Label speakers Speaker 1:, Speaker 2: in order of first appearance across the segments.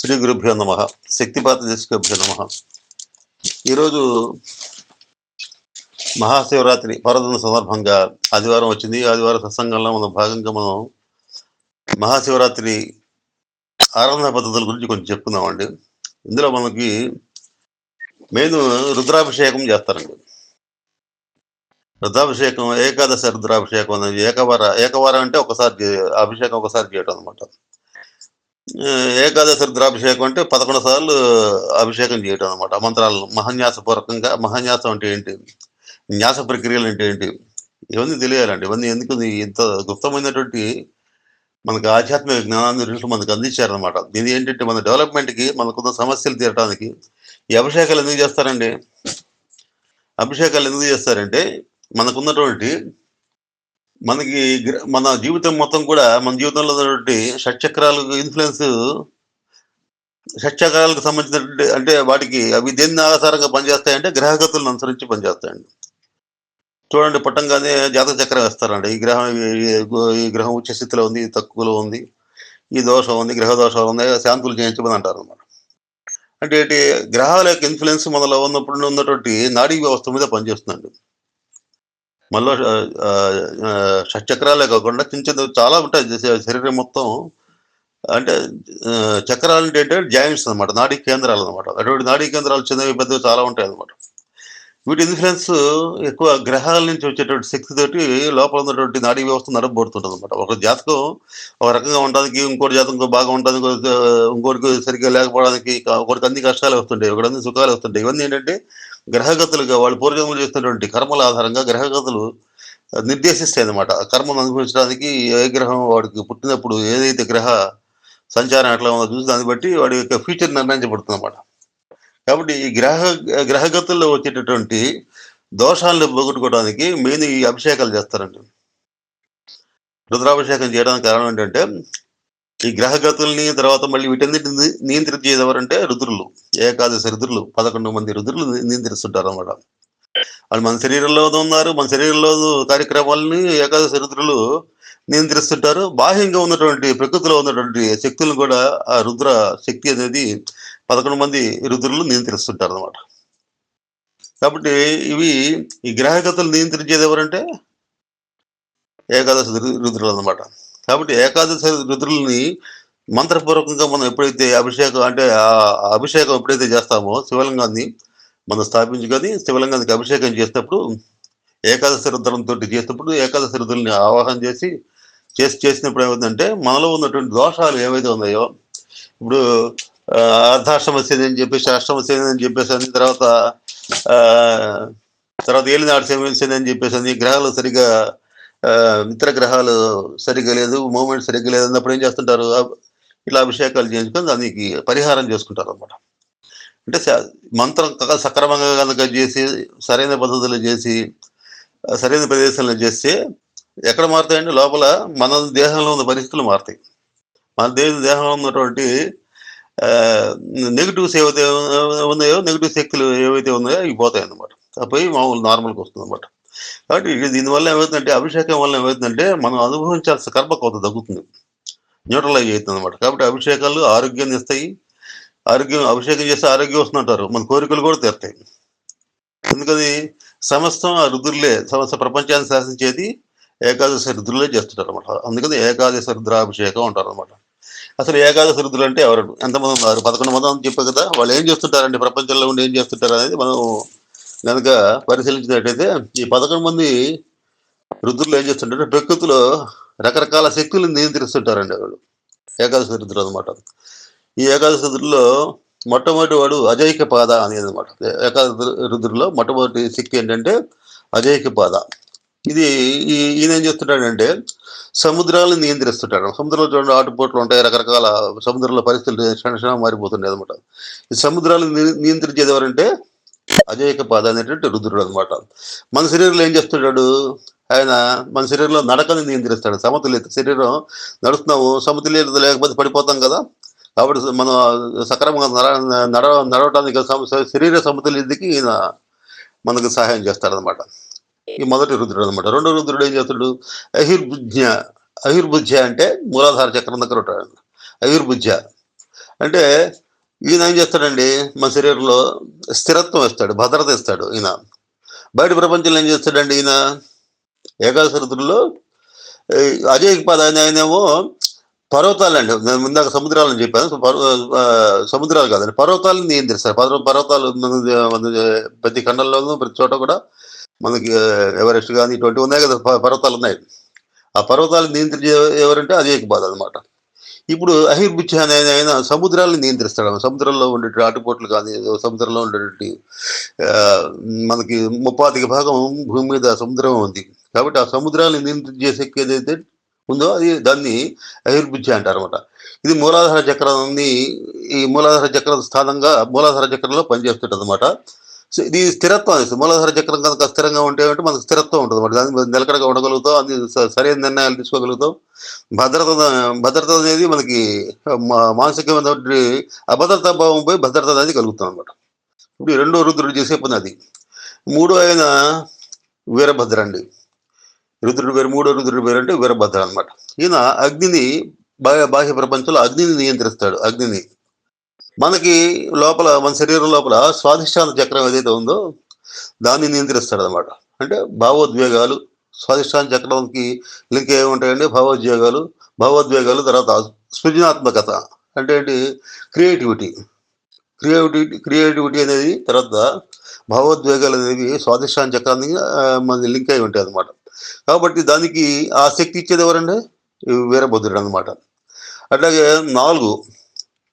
Speaker 1: శ్రీ గురుభ్యో నమ. శక్తిపాత దేశికభ్యో నమ. ఈరోజు మహాశివరాత్రి పర్వదిన సందర్భంగా ఆదివారం వచ్చింది. ఆదివారం సత్సంగంలో మనం మహాశివరాత్రి ఆరాధన పద్ధతుల గురించి కొంచెం చెప్పుకుందామండి. ఇందులో మనకి మెయిన్ రుద్రాభిషేకం చేస్తారండి. రుద్రాభిషేకం ఏకాదశి రుద్రాభిషేకం అనేది ఏకవారం అంటే అభిషేకం ఒకసారి చేయటం అనమాట. ఏకాదశి రుద్రాభిషేకం అంటే 11 సార్లు అభిషేకం చేయటం అనమాట. మంత్రాలను మహాన్యాసపూర్వకంగా. మహాన్యాసం అంటే ఏంటి, న్యాస ప్రక్రియలు అంటే ఏంటి, ఇవన్నీ తెలియాలండి. ఇవన్నీ ఎందుకు ఇంత గుప్తమైనటువంటి మనకు ఆధ్యాత్మిక జ్ఞానాన్ని ఋషులు మనకు అందించారనమాట. ఇది ఏంటంటే మన డెవలప్మెంట్కి, మనకున్న సమస్యలు తీరడానికి ఈ అభిషేకాలు ఎందుకు చేస్తారండి? అభిషేకాలు ఎందుకు చేస్తారంటే మనకున్నటువంటి మన జీవితం మొత్తం కూడా, మన జీవితంలో ఉన్నటువంటి షట్చక్రాలకు ఇన్ఫ్లుయెన్స్, షట్చక్రాలకు సంబంధించినటువంటి అంటే వాటికి అవి దేన్ని ఆధారంగా పనిచేస్తాయంటే గ్రహగతులను అనుసరించి పనిచేస్తాయండి. చూడండి, పుట్టంగానే జాతక చక్రం వేస్తారండి. ఈ గ్రహం ఉచ్చ స్థితిలో ఉంది, తక్కువలో ఉంది, ఈ దోషం ఉంది, గ్రహ దోషాలు ఉన్నాయి, శాంతులు చేయించమని అంటారు అన్నమాట. అంటే ఏంటి, గ్రహాల యొక్క ఇన్ఫ్లుయెన్స్ మనలో ఉన్నటువంటి నాడీ వ్యవస్థ మీద పనిచేస్తుందండి. మనలో షట్చక్రాలే కాకుండా చిన్న చిన్న చాలా ఉంటాయి శరీరం మొత్తం. అంటే చక్రాలు అంటే జాయింట్స్ అనమాట, నాడీ కేంద్రాలు అనమాట. అటువంటి నాడీ కేంద్రాలు చిన్నవి పెద్దవి చాలా ఉంటాయి అనమాట. వీటి ఇన్ఫ్లుయెన్స్ ఎక్కువ గ్రహాల నుంచి వచ్చేటువంటి శక్తితోటి లోపల ఉన్నటువంటి నాడీ వ్యవస్థ నడపబడుతుంటుంది అనమాట. ఒక జాతకం ఒక రకంగా ఉండడానికి, ఇంకోటి జాతకం బాగా ఉండడానికి, ఇంకోటికి సరిగ్గా లేకపోవడానికి, ఒకటికి అన్ని కష్టాలు వస్తుంటాయి, ఒకటి అన్ని సుఖాలు వస్తుంటాయి. ఇవన్నీ ఏంటంటే గ్రహగతులుగా వాళ్ళు పూర్వజన్మలు చేస్తున్నటువంటి కర్మల ఆధారంగా గ్రహగతులు నిర్దేశిస్తాయి అనమాట. కర్మను అనుభవించడానికి ఏ గ్రహం వాడికి పుట్టినప్పుడు ఏదైతే గ్రహ సంచారం ఎట్లా ఉందో చూసి దాన్ని బట్టి వాడి యొక్క ఫ్యూచర్ నిర్ణయించబడుతుంది అనమాట. కాబట్టి ఈ గ్రహగతుల్లో వచ్చేటటువంటి దోషాలను పోగొట్టుకోవడానికి మెయిన్ ఈ అభిషేకాలు చేస్తారండి. రుద్రాభిషేకం చేయడానికి కారణం ఏంటంటే ఈ గ్రహగతుల్ని, తర్వాత మళ్ళీ వీటన్నిటిని నియంత్రించేది ఎవరంటే రుద్రులు. ఏకాదశి రుద్రులు, 11 మంది రుద్రులు నియంత్రిస్తుంటారు అన్నమాట. వాళ్ళు మన శరీరంలో ఉన్నారు. మన శరీరంలో కార్యక్రమాలని ఏకాదశి రుద్రులు నియంత్రిస్తుంటారు. బాహ్యంగా ఉన్నటువంటి ప్రకృతిలో ఉన్నటువంటి శక్తులను కూడా ఆ రుద్ర శక్తి అనేది 11 మంది రుద్రులు నియంత్రిస్తుంటారు అనమాట. కాబట్టి ఈ గ్రహగతులు నియంత్రించేది ఎవరంటే ఏకాదశి రుద్రులు అనమాట. కాబట్టి ఏకాదశి రుద్రుల్ని మంత్రపూర్వకంగా మనం ఎప్పుడైతే అభిషేకం ఎప్పుడైతే చేస్తామో, శివలింగాన్ని మనం స్థాపించుకొని శివలింగానికి అభిషేకం చేసినప్పుడు, ఏకాదశి రుద్రంతో చేసినప్పుడు, ఏకాదశి రుద్రుల్ని ఆవాహన చేసినప్పుడు ఏమవుతుందంటే మనలో ఉన్నటువంటి దోషాలు ఏవైతే ఉన్నాయో, ఇప్పుడు అర్ధాష్టమ శని అని చెప్పేసి, అష్టమ శని అని చెప్పేసి, తర్వాత ఏలినాడు శని అని చెప్పేసి, గ్రహాలు సరిగా ఇతర గ్రహాలు సరిగ్గా లేదు, మూమెంట్ సరిగ్గా లేదు అన్నప్పుడు ఏం చేస్తుంటారు, ఇట్లా అభిషేకాలు చేయించుకొని దానికి పరిహారం చేసుకుంటారు అన్నమాట. అంటే మంత్రం సక్రమంగా కనుక చేసి, సరైన పద్ధతులు చేసి, సరైన ప్రదేశంలో చేస్తే ఎక్కడ మారుతాయంటే లోపల మన దేహంలో ఉన్న పరిస్థితులు మారుతాయి. మన దేహంలో ఉన్నటువంటి నెగిటివ్స్ ఏవైతే ఉన్నాయో, నెగిటివ్ శక్తులు ఏవైతే ఉన్నాయో అవి పోతాయి అన్నమాట. పోయి మామూలు నార్మల్గా వస్తుంది అనమాట. కాబట్టి దీనివల్ల ఏమవుతుందంటే, అభిషేకం వల్ల ఏమవుతుందంటే మనం అనుభవించాల్సిన కర్మ కొంత తగ్గుతుంది, న్యూట్రలైజ్ అవుతుంది అనమాట. కాబట్టి అభిషేకాలు ఆరోగ్యాన్ని ఇస్తాయి. అభిషేకం చేస్తే ఆరోగ్యం వస్తుందంటారు, మన కోరికలు కూడా తీరుతాయి. ఎందుకని సమస్తం ఆ రుద్రులే, సమస్త ప్రపంచాన్ని శాసించేది ఏకాదశి రుద్రులే చేస్తుంటారు అనమాట. అందుకని ఏకాదశి రుద్రాభిషేకం అంటారు అనమాట. అసలు ఏకాదశి రుద్రులు అంటే ఎవరు, ఎంతమంది ఉన్నారు? 11 మంది అని చెప్పారు కదా. వాళ్ళు ఏం చేస్తుంటారండి, ప్రపంచంలో ఉండి ఏం చేస్తుంటారు అనేది మనం కనుక పరిశీలించినట్టయితే, ఈ 11 మంది రుద్రులు ఏం చేస్తుంటారంటే ప్రకృతిలో రకరకాల శక్తులను నియంత్రిస్తుంటారండి వాళ్ళు, ఏకాదశి రుద్రులు అనమాట. ఈ ఏకాదశి రుద్రుల్లో మొట్టమొదటి వాడు అజైక పాద అనేది అనమాట. ఏకాదశి రుద్రుల్లో మొట్టమొదటి శక్తి ఏంటంటే అజైక పాద. ఈయన ఏం చేస్తుంటాడంటే సముద్రాలను నియంత్రిస్తుంటాడు. సముద్రంలో చూడండి, ఆటుపోట్లు ఉంటాయి, రకరకాల సముద్రంలో పరిస్థితులు క్షణక్షణం మారిపోతుంటాయి అనమాట. ఈ సముద్రాలను నియంత్రించేది ఎవరంటే అజైక పాద అనేటువంటి రుద్రుడు అనమాట. మన శరీరంలో ఏం చేస్తుంటాడు ఆయన, మన శరీరంలో నడకని నియంత్రిస్తాడు. సమతుల్యత, శరీరం నడుస్తున్నాము, సమతుల్యత లేకపోతే పడిపోతాం కదా. కాబట్టి మనం సక్రమంగా నడవటానికి శరీర సమతుల్యతకి ఈయన మనకు సహాయం చేస్తాడనమాట. ఈ మొదటి రుద్రుడు అనమాట. రెండో రుద్రుడు ఏం చేస్తాడు, అహిర్భుజ్య అంటే మూలాధార చక్రం దగ్గర ఉంటాడు. అహిర్భుజ్య అంటే ఈయన ఏం చేస్తాడండి, మన శరీరంలో స్థిరత్వం ఇస్తాడు, భద్రత ఇస్తాడు ఈయన. బయట ప్రపంచంలో ఏం చేస్తాడండి ఈయన, ఏకాదశి రుద్రుల్లో అజయ్ ఆయనేమో పర్వతాలండి. నేను ముందాక సముద్రాలని చెప్పాను. సముద్రాలు కాదండి, పర్వతాలను నియంత్రిస్తారు. పర్వతాలు మన ప్రతి ఖండంలోనూ ప్రతి చోట కూడా మనకి ఎవరెస్ట్ కానీ ఇటువంటి ఉన్నాయి కదా, పర్వతాలు ఉన్నాయి. ఆ పర్వతాలను నియంత్రించే ఎవరంటే అజయ్ అనమాట. ఇప్పుడు అహిర్బుచ్చ అనే ఆయన సముద్రాలను నియంత్రిస్తాడు. సముద్రంలో ఉండే ఆటుపోట్లు కానీ, సముద్రంలో ఉండేటువంటి ఆ, మనకి 35% భూమి మీద సముద్రం ఉంది. కాబట్టి ఆ సముద్రాలను నియంత్రించే శక్తి ఏదైతే ఉందో అది దాన్ని అహిర్బుద్ధి అంటారు అనమాట. ఇది మూలాధార చక్రాన్ని, ఈ మూలాధార చక్రం స్థానంగా మూలాధార చక్రంలో పనిచేస్తుంటుంది అనమాట. సో ఇది స్థిరత్వం ఇస్తుంది. మూలాధార చక్రం కనుక స్థిరంగా ఉంటే మనకు స్థిరత్వం ఉంటుంది అనమాట. దాని మీద నిలకడగా ఉండగలుగుతాం, అన్ని సరైన నిర్ణయాలు తీసుకోగలుగుతాం. భద్రత భద్రత అనేది మనకి మానసికమైనటువంటి అభద్రతా భావం పోయి భద్రత అనేది కలుగుతాం అనమాట. ఇప్పుడు ఈ రెండో రుద్రుడు చేసే పని అది. మూడో ఆయన వీరభద్ర అండి. రుద్రుడి పేరు, మూడో రుద్రుడి పేరు అంటే వీరభద్ర అనమాట. ఈయన అగ్నిని, బాహ్య ప్రపంచంలో అగ్నిని నియంత్రిస్తాడు. అగ్నిని మనకి లోపల, మన శరీరం లోపల స్వాధిష్టాన చక్రం ఏదైతే ఉందో దాన్ని నియంత్రిస్తాడు అనమాట. అంటే భావోద్వేగాలు, స్వాధిష్టాన చక్రానికి లింక్ ఏముంటాయండి, భావోద్వేగాలు, తర్వాత సృజనాత్మకత అంటే ఏంటి, క్రియేటివిటీ క్రియేటివిటీ అనేది, తర్వాత భావోద్వేగాలు అనేవి స్వాధిష్టాన చక్రాన్ని మన లింక్ అయి ఉంటాయి అనమాట. కాబట్టి దానికి ఆ శక్తి ఇచ్చేది ఎవరండి, వీరభద్రుడు అనమాట. అట్లాగే 4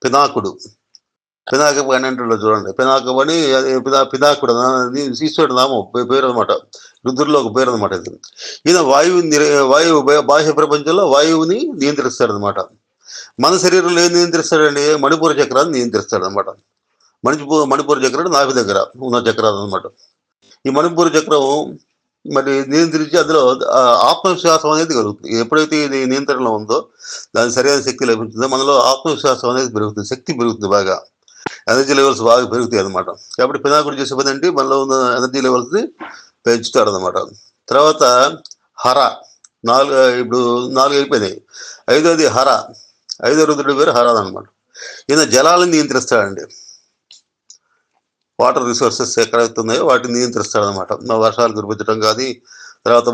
Speaker 1: పినాకుడు. పినాకపని అంటాడు చూడండి, పినాకపని పినాకుడు అనేది ఈశ్వరుడు నామం, పేరు అనమాట. రుద్రుల్లో ఒక పేరు అనమాట ఇది. ఈయన వాయువు బాహ్య ప్రపంచంలో వాయువుని నియంత్రిస్తాడు అనమాట. మన శరీరంలో ఏం నియంత్రిస్తాడండి, మణిపూర చక్రాన్ని నియంత్రిస్తాడు అనమాట. మణిపూర చక్రం నాభి దగ్గర ఉన్న చక్రాలు అనమాట. ఈ మణిపూర చక్రం మరి నియంత్రించి అందులో ఆత్మవిశ్వాసం అనేది కలుగుతుంది. ఎప్పుడైతే ఇది నియంత్రణలో ఉందో, దానికి సరైన శక్తి లభించిందో మనలో ఆత్మవిశ్వాసం అనేది పెరుగుతుంది, శక్తి పెరుగుతుంది, బాగా ఎనర్జీ లెవెల్స్ బాగా పెరుగుతాయి అనమాట. కాబట్టి పినాకుడు చేసే పని అంటే మనలో ఉన్న ఎనర్జీ లెవెల్స్ని పెంచుతాడు అనమాట. తర్వాత హర, ఇప్పుడు 4 అయిపోయినాయి. ఐదోది హర. ఐదో రుద్రుడి పేరు హర అనమాట. ఈయన జలాలను నియంత్రిస్తాడండి. వాటర్ రిసోర్సెస్ ఎక్కడైతే ఉన్నాయో వాటిని నియంత్రిస్తాడు అనమాట. వర్షాలు కురిపించడం కానీ, తర్వాత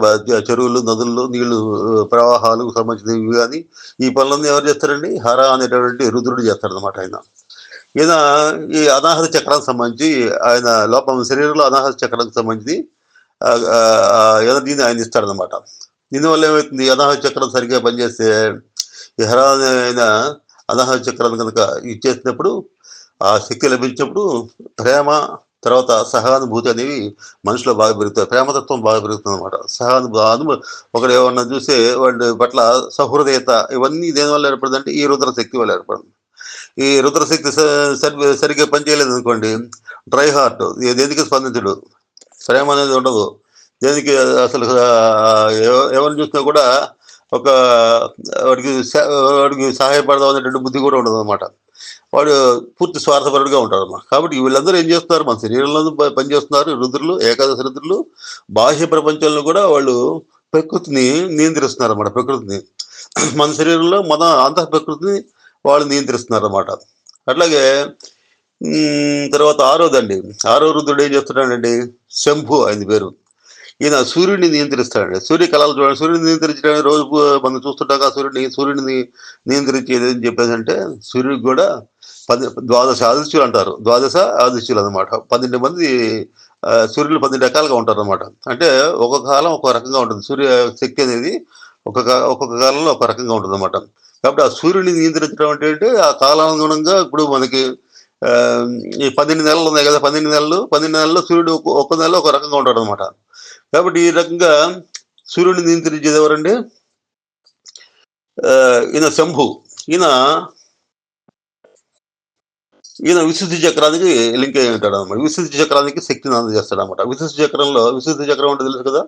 Speaker 1: చెరువులు, నదుల్లో నీళ్లు ప్రవాహాలకు సంబంధించినవి కానీ, ఈ పనులన్నీ ఎవరు చేస్తారండి, హర అనేటటువంటి రుద్రుడు చేస్తాడనమాట. ఈయన ఈ అనాహత చక్రానికి సంబంధించి, ఆయన లోపల శరీరంలో అనాహత చక్రానికి సంబంధించి ఎనర్జీని ఆయన ఇస్తాడనమాట. దీనివల్ల ఏమవుతుంది, అనాహత చక్రం సరిగ్గా పనిచేస్తే, ఈ హర అయిన అనాహత చక్రాన్ని కనుక ఇచ్చేసినప్పుడు, ఆ శక్తి లభించినప్పుడు ప్రేమ, తర్వాత సహానుభూతి అనేవి మనిషిలో బాగా పెరుగుతాయి. ప్రేమతత్వం బాగా పెరుగుతుంది అనమాట. ఒకడు ఏమన్నా చూస్తే వాడి పట్ల సహృదయత, ఇవన్నీ దేనివల్ల ఏర్పడుతుందంటే ఈ రుద్రశక్తి వల్ల ఏర్పడుతుంది. ఈ రుద్రశక్తి సరిగ్గా పనిచేయలేదు అనుకోండి, డ్రై హార్ట్, దేనికి స్పందించడు, ప్రేమ అనేది ఉండదు దేనికి అసలు. ఎవరిని చూసినా కూడా ఒక వాడికి సహాయపడదాం అనేటువంటి బుద్ధి కూడా ఉండదు అనమాట. వాడు పూర్తి స్వార్థపరుడుగా ఉంటాడు అన్నమాట. కాబట్టి వీళ్ళందరూ ఏం చేస్తున్నారు, మన శరీరంలో పనిచేస్తున్నారు రుద్రులు, ఏకాదశి రుద్రులు. బాహ్య ప్రపంచంలో కూడా వాళ్ళు ప్రకృతిని నియంత్రిస్తున్నారు అన్నమాట. ప్రకృతిని, మన శరీరంలో మన అంతః ప్రకృతిని వాళ్ళు నియంత్రిస్తున్నారు అన్నమాట. అట్లాగే తర్వాత ఆరో రుద్రుడు ఏం చేస్తున్నాడండి, శంభు ఆయన పేరు. ఈయన సూర్యుడిని నియంత్రిస్తాడండి. సూర్య కళలు చూడండి, సూర్యుడిని నియంత్రించడానికి రోజు మనం చూస్తుంటాక సూర్యుడిని నియంత్రించేది అని చెప్పేసి సూర్యుడికి కూడా 12 ఆదిత్యులు అంటారు. 12 ఆదిత్యులు అనమాట. 12 మంది సూర్యులు 12 రకాలుగా ఉంటారు అనమాట. అంటే ఒక్కొక్క కాలం ఒక్కొక్క రకంగా ఉంటుంది. సూర్య శక్తి అనేది ఒక్కొక్క కాలంలో ఒక రకంగా ఉంటుంది అనమాట. కాబట్టి ఆ సూర్యుడిని నియంత్రించడం అంటే ఆ కాలానుగుణంగా ఇప్పుడు మనకి ఈ 12 నెలలు ఉన్నాయి కదా, 12 నెలల్లో సూర్యుడు ఒక్క నెలలో ఒక రకంగా ఉంటాడు అనమాట. కాబట్టి ఈ రకంగా సూర్యుడిని నియంత్రించేది ఎవరండి, ఈయన శంభు. ఈయన విశుద్ధి చక్రానికి లింక్ అయి ఉంటాడు అనమాట. విశుద్ధి చక్రానికి శక్తిని అందజేస్తాడు అనమాట. విశుద్ధి చక్రం అంటే తెలుసు కదా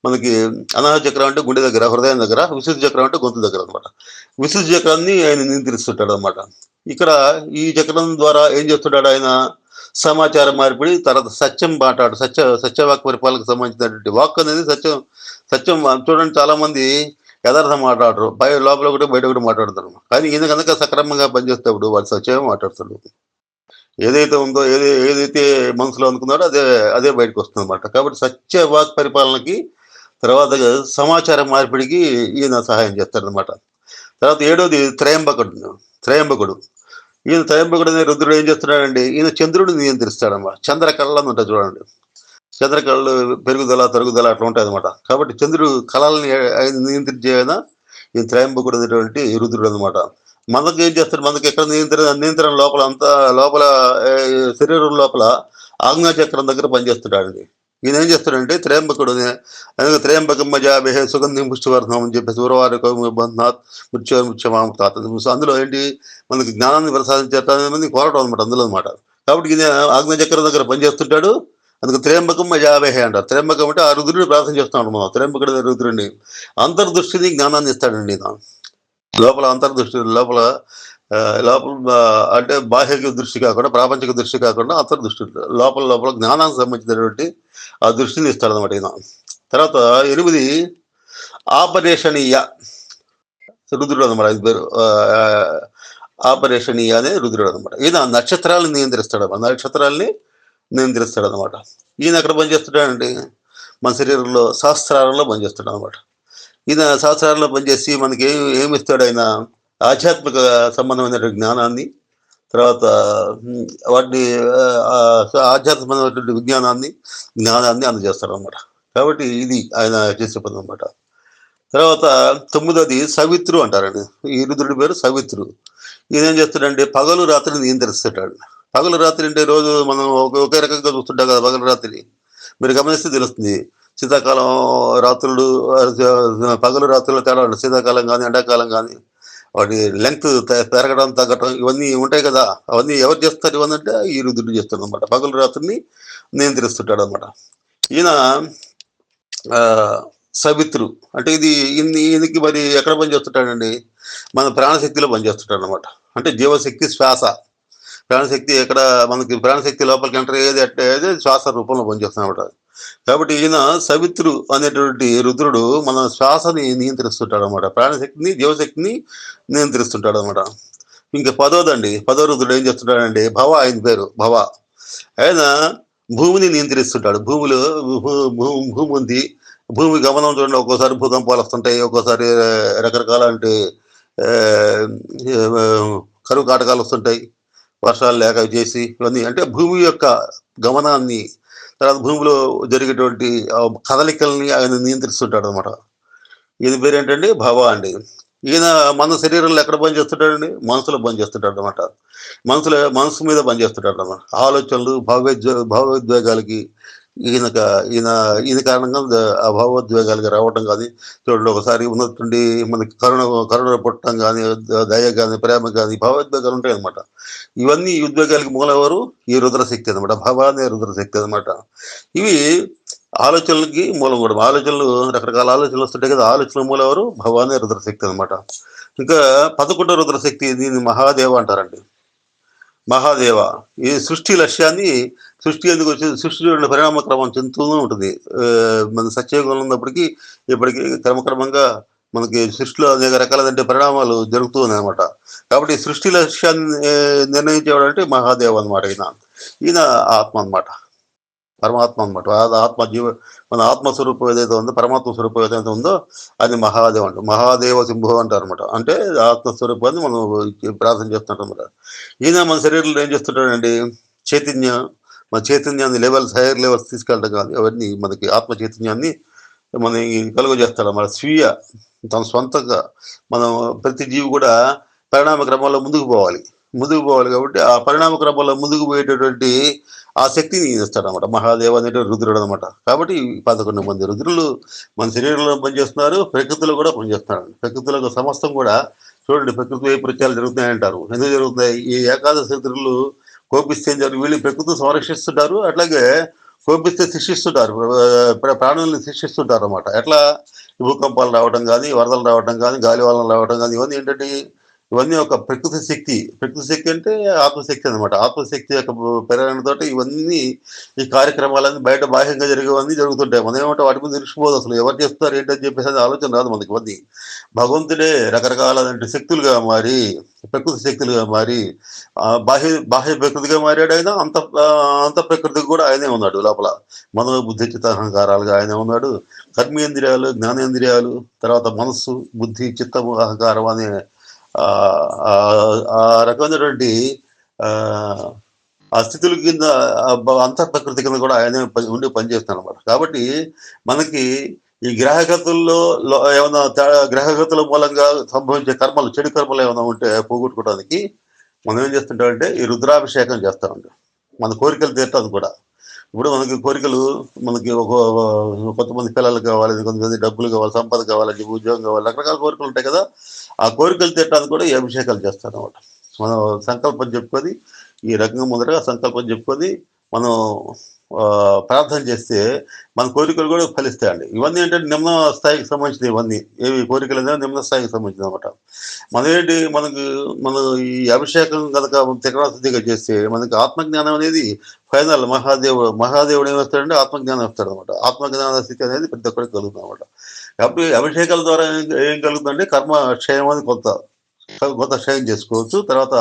Speaker 1: మనకి, అనాహత చక్రం అంటే గుండె దగ్గర, హృదయం దగ్గర, విశుద్ధి చక్రం అంటే గొంతు దగ్గర అనమాట. విశుద్ధి చక్రాన్ని ఆయన నియంత్రిస్తుంటాడు అనమాట. ఇక్కడ ఈ చక్రం ద్వారా ఏం చేస్తుంటాడు ఆయన, సమాచార మార్పిడి, తర్వాత సత్యం మాట్లాడు, సత్యవాక్ పరిపాలనకు సంబంధించినటువంటి వాక్ అనేది సత్యం. చూడండి, చాలా మంది యథార్థం మాట్లాడరు. లోపల ఒకటి, బయట ఒకటి మాట్లాడతారు. కానీ ఈయన గనక సక్రమంగా పనిచేసేటప్పుడు వాడు సత్యమే మాట్లాడతాడు. ఏదైతే ఉందో, ఏదైతే మనసులో అనుకున్నాడో అదే అదే బయటకొస్తుందనమాట. కాబట్టి సత్య వాక్ పరిపాలనకి, తర్వాత సమాచార మార్పిడికి ఈయన సహాయం చేస్తాడనమాట. తర్వాత ఏడోది త్రయంబకుడు. త్రయంబకుడు. ఈయన త్రయంబకుడు అనే రుద్రుడు ఏం చేస్తున్నాడండి, ఈయన చంద్రుడిని నియంత్రిస్తాడనమాట. చంద్ర కళలని ఉంటాయి చూడండి. చంద్ర కళలు పెరుగుదల, తరుగుదల అట్లా ఉంటాయనమాట. కాబట్టి చంద్రుడు కళల్ని ఆయన నియంత్రించే ఆయన ఈ త్రయంబకుడు అనేటువంటి రుద్రుడు అనమాట. మనకి ఏం చేస్తాడు, మనకి ఎక్కడ నియంత్రణ లోపల అంతా లోపల శరీరం లోపల ఆజ్ఞాచక్రం దగ్గర పనిచేస్తున్నాడండి. ఈయన ఏం చేస్తాడంటే త్రయంబకుడు త్రయంబకం మజాభే సుగంధం పుష్టివర్ధనం అని చెప్పేసి ఊరవారి బంధనాథ్ ముత్యమాముతాత్. అందులో ఏంటి, మనకి జ్ఞానాన్ని ప్రసాదించేది కోరటం అనమాట అందులో అనమాట. కాబట్టి ఈయన ఆజ్ఞాచక్రం దగ్గర పనిచేస్తుంటాడు. అందుకు త్రయంబకం మజావేహే అంటారు. త్రయంబకం అంటే ఆ రుద్రుడిని ప్రార్థన చేస్తున్నాడు మనం. త్రయంబకుడు రుద్రుడిని అంతర్దృష్టిని జ్ఞానాన్ని ఇస్తాడండి ఈయన. లోపల అంతర్దృష్టి లోపల లోపల అంటే బాహ్య దృష్టి కాకుండా, ప్రాపంచిక దృష్టి కాకుండా అంతర్దృష్టి లోపల లోపల జ్ఞానానికి సంబంధించినటువంటి ఆ దృష్టిని ఇస్తాడనమాట ఈయన. తర్వాత 8 ఆపరేషణీయ రుద్రుడు అనమాట. ఆయన పేరు ఆపరేషణీయ అనే రుద్రుడు అనమాట. ఈయన నక్షత్రాలను నియంత్రిస్తాడు. నక్షత్రాలని నియంత్రిస్తాడు అనమాట. ఈయన ఎక్కడ పనిచేస్తాడంటే మన శరీరంలో సహస్రారంలో పనిచేస్తాడు అనమాట. ఈయన సహస్రారంలో పనిచేసి మనకి ఏమి ఇస్తాడు, ఆయన ఆధ్యాత్మిక సంబంధమైన జ్ఞానాన్ని, తర్వాత వాటిని ఆధ్యాత్మికమైనటువంటి జ్ఞానాన్ని అందజేస్తాడు అనమాట. కాబట్టి ఇది ఆయన చేసే పని అనమాట. తర్వాత 9ది సవిత్రు అంటారండి. ఈ రుద్రుడి పేరు సవిత్రు. ఈయన ఏం చేస్తాడంటే పగలు రాత్రిని నియంత్రిస్తాడు. పగలు రాత్రి అంటే రోజు మనం ఒకే రకంగా చూస్తుంటాం కదా. పగలు రాత్రి మీరు గమనిస్తే తెలుస్తుంది. శీతాకాలం రాత్రులు, పగలు రాత్రులు తేడా ఉంటుంది. శీతాకాలం కానీ, ఎండాకాలం కానీ వాటి లెంగ్త్ పెరగడం, తగ్గడం ఇవన్నీ ఉంటాయి కదా. అవన్నీ ఎవరు చేస్తారు, ఇవన్నీ అంటే ఈ రుద్రుడు చేస్తాడు అనమాట. పగలు రాత్రిని నియంత్రిస్తుంటాడు అనమాట. ఈయన సవిత్రు అంటే ఈయనకి మరి ఎక్కడ పనిచేస్తుంటాడండి, మన ప్రాణశక్తిలో పనిచేస్తుంటాడు అనమాట. అంటే జీవశక్తి, శ్వాస, ప్రాణశక్తి ఎక్కడ మనకి ప్రాణశక్తి లోపలికి ఎంటర్ అయ్యేది అంటే శ్వాస రూపంలో పనిచేస్తున్నమాట. కాబట్టి ఈయన సవిత్రు అనేటువంటి రుద్రుడు మన శ్వాసని నియంత్రిస్తుంటాడు అనమాట. ప్రాణశక్తిని, జీవశక్తిని నియంత్రిస్తుంటాడు అనమాట. ఇంకా 10వ రుద్రుడు ఏం చేస్తుంటాడంటే భవ. ఆయన పేరు భవ. ఆయన భూమిని నియంత్రిస్తుంటాడు. భూమి ఉంది. భూమి గమనం చూడండి. ఒక్కోసారి భూకంపాలు వస్తుంటాయి, ఒక్కోసారి రకరకాల అంటే కరువు కాటకాలు వస్తుంటాయి, వర్షాలు లేక చేసి ఇవన్నీ అంటే భూమి యొక్క గమనాన్ని, తర్వాత భూమిలో జరిగేటువంటి కదలికల్ని ఆయన నియంత్రిస్తుంటాడు అనమాట. ఈయన పేరు ఏంటండి భవ అండి. ఈయన మన శరీరంలో ఎక్కడ పనిచేస్తుంటాడండి, మనసులో పనిచేస్తుంటాడు అనమాట. మనసు మీద పనిచేస్తుంటాడు అనమాట. ఆలోచనలు, భావోద్వేగాలకి ఈయన ఈయన కారణంగా ఆ భావోద్వేగాలకి రావటం కానీ చూడండి. ఒకసారి ఉన్నటువంటి మనకి కరుణ పుట్టడం కానీ, దయ కానీ, ప్రేమ కానీ భావోద్వేగాలు ఉంటాయి అనమాట. ఇవన్నీ ఈ ఉద్వేగాలకి మూలం ఎవరు, ఈ రుద్రశక్తి అనమాట. భావానే రుద్రశక్తి అనమాట. ఇవి ఆలోచనలకి మూలం కూడా. ఆలోచనలు రకరకాల ఆలోచనలు వస్తుంటాయి కదా. ఆలోచనల మూలం ఎవరు, భవానే రుద్రశక్తి అనమాట. ఇంకా 11వ రుద్రశక్తి, దీన్ని మహాదేవ అంటారండి. మహాదేవ ఈ సృష్టి లక్ష్యాన్ని, సృష్టి ఎందుకు వచ్చింది, సృష్టి పరిణామ క్రమం చెందుతూనే ఉంటుంది. మన సత్యయుగంలో ఉన్నప్పటికీ ఇప్పటికీ క్రమక్రమంగా మనకి సృష్టిలో అనేక రకాలైన పరిణామాలు జరుగుతూ ఉన్నాయి అనమాట. కాబట్టి సృష్టి లక్ష్యాన్ని నిర్ణయించేవాడు అంటే మహాదేవ్ అనమాట. ఈయన ఆత్మ అనమాట, పరమాత్మ అనమాట. మన ఆత్మస్వరూపం ఏదైతే ఉందో, పరమాత్మ స్వరూపం ఏదైతే ఉందో అది మహాదేవ్ అంటారు. మహాదేవ సింహు అంటారు అనమాట. అంటే ఆత్మస్వరూపాన్ని మనం ప్రార్థన చేస్తుంటాం అనమాట. ఈయన మన శరీరంలో ఏం చేస్తుంటాడండి, మన చైతన్యాన్ని హైయర్ లెవెల్స్ తీసుకెళ్ళడం కానీ అవన్నీ మనకి ఆత్మ చైతన్యాన్ని మనకి కలుగజేస్తాడు మన స్వీయ, తన సొంతంగా. మనం ప్రతి జీవి కూడా పరిణామ క్రమంలో ముందుకు పోవాలి కాబట్టి ఆ పరిణామ క్రమంలో ముందుకు పోయేటటువంటి ఆ శక్తిని ఇస్తాడు అనమాట. మహాదేవ అనేటువంటి రుద్రుడు అనమాట. కాబట్టి 11 మంది రుద్రులు మన శరీరంలో పనిచేస్తున్నారు, ప్రకృతిలో కూడా పనిచేస్తున్నారు. ప్రకృతిలో సమస్తం కూడా చూడండి, ప్రకృతి వైపరీత్యాలు జరుగుతున్నాయంటారు. ఎందుకు జరుగుతున్నాయి, ఈ ఏకాదశి రుద్రులు కోపిస్తే వీళ్ళు ప్రకృతిని సంరక్షిస్తుంటారు, అట్లాగే కోపిస్తే శిక్షిస్తుంటారు, ప్రాణుల్ని శిక్షిస్తుంటారు అనమాట. ఎట్లా భూకంపాలు రావడం కానీ, వరదలు రావడం కానీ, గాలివానలు రావడం కానీ, ఇవన్నీ ఏంటంటే ఇవన్నీ ఒక ప్రకృతి శక్తి అంటే ఆత్మశక్తి అనమాట. ఆత్మశక్తి యొక్క ప్రేరణతోటి ఇవన్నీ ఈ కార్యక్రమాలన్నీ బయట బాహ్యంగా జరిగేవన్నీ జరుగుతుంటాయి. మనం ఏమంటే వాటి మీద ఇరుక్కుపోదు అసలు. ఎవరు చేస్తున్నారు ఏంటని చెప్పేసి అది ఆలోచన రాదు మనకి ఇవన్నీ. భగవంతుడే రకరకాలైనటువంటి శక్తులుగా మారి, ప్రకృతి శక్తులుగా మారి బాహ్య బాహ్య ప్రకృతిగా మారాడు ఆయన. అంత ప్రకృతికి కూడా ఆయనే ఉన్నాడు లోపల. మనో బుద్ధి చిత్త అహంకారాలుగా ఆయనే ఉన్నాడు. కర్మేంద్రియాలు, జ్ఞానేంద్రియాలు, తర్వాత మనస్సు, బుద్ధి, చిత్తము, అహంకారం అనే ఆ రకమైనటువంటి ఆ ఆ స్థితుల కింద అంతఃప్రకృతి కింద కూడా ఆయనే ఉండి పనిచేస్తున్నాడు అనమాట. కాబట్టి మనకి ఈ గ్రహగతుల్లో ఏమైనా గ్రహగతుల మూలంగా సంభవించే కర్మలు, చెడు కర్మలు ఏమైనా ఉంటే పోగొట్టుకోవడానికి మనం ఏం చేస్తుంటామంటే ఈ రుద్రాభిషేకం చేస్తామండి. మన కోరికలు తీర్చడానికి కూడా. ఇప్పుడు మనకి కోరికలు మనకి కొంతమంది పిల్లలు కావాలి, కొంతమంది డబ్బులు కావాలి, సంపద కావాలి, ఉద్యోగం కావాలి, రకరకాల కోరికలు ఉంటాయి కదా. ఆ కోరికలు తీర్చడానికి కూడా ఈ అభిషేకాలు చేస్తారన్నమాట. మనం సంకల్పం చెప్పుకొని ఈ రకంగా మొదటగా సంకల్పం చెప్పుకొని మనం ప్రార్థన చేస్తే మన కోరికలు కూడా ఫలిస్తాయండి. ఇవన్నీ ఏంటంటే నిమ్న స్థాయికి సంబంధించినవి. ఇవన్నీ ఏవి కోరికలు అనేది నిమ్న స్థాయికి సంబంధించింది అనమాట. మనమేంటి మనం ఈ అభిషేకం కనుక త్రికరణశుద్ధిగా చేస్తే మనకి ఆత్మజ్ఞానం అనేది ఫైనల్. మహాదేవుడు ఏమిస్తాడంటే ఆత్మజ్ఞానం ఇస్తాడనమాట. ఆత్మజ్ఞాన స్థితి అనేది ప్రతి ఒక్కరికి కలుగుతుంది అనమాట. కాబట్టి అభిషేకాల ద్వారా ఏం కలుగుతుందంటే కర్మ క్షయం అని కొంత క్షయం చేసుకోవచ్చు. తర్వాత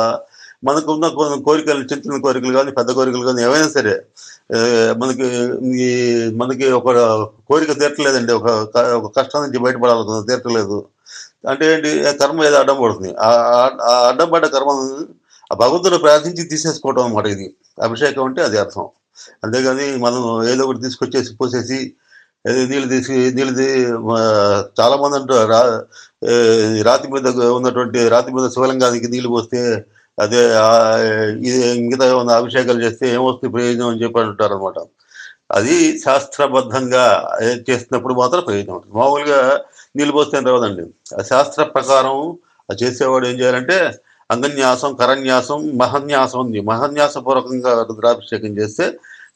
Speaker 1: మనకున్న కోరికలు, చిన్న చిన్న కోరికలు కానీ, పెద్ద కోరికలు కానీ ఏవైనా సరే మనకి ఈ మనకి ఒక కోరిక తీరట్లేదండి. ఒక కష్టం నుంచి బయటపడాలనుకుంది, తీరట్లేదు అంటే ఏంటి, కర్మ ఏదో అడ్డం పడుతుంది. ఆ అడ్డం పడ్డ కర్మను ఆ భగవంతుడు ప్రార్థించి తీసేసుకోవటం అనమాట. ఇది అభిషేకం అంటే అది అర్థం. అంతేగాని మనం ఏదో ఒకటి తీసుకొచ్చేసి పోసేసి నీళ్ళు చాలా మంది అంటారు రాతి మీద శివలింగానికి నీళ్లు పోస్తే అదే ఇది మిగతా ఏమన్నా అభిషేకాలు చేస్తే ఏమొస్తుంది ప్రయోజనం అని చెప్పి అంటారు అనమాట. అది శాస్త్రబద్ధంగా చేస్తున్నప్పుడు మాత్రం ప్రయోజనం ఉంటుంది. మామూలుగా నీళ్ళు పోస్తే రావదండి. ఆ శాస్త్ర ప్రకారం చేసేవాడు ఏం చేయాలంటే అంగన్యాసం, కరన్యాసం, మహన్యాసం ఉంది. మహన్యాసపూర్వకంగా రుద్రాభిషేకం చేస్తే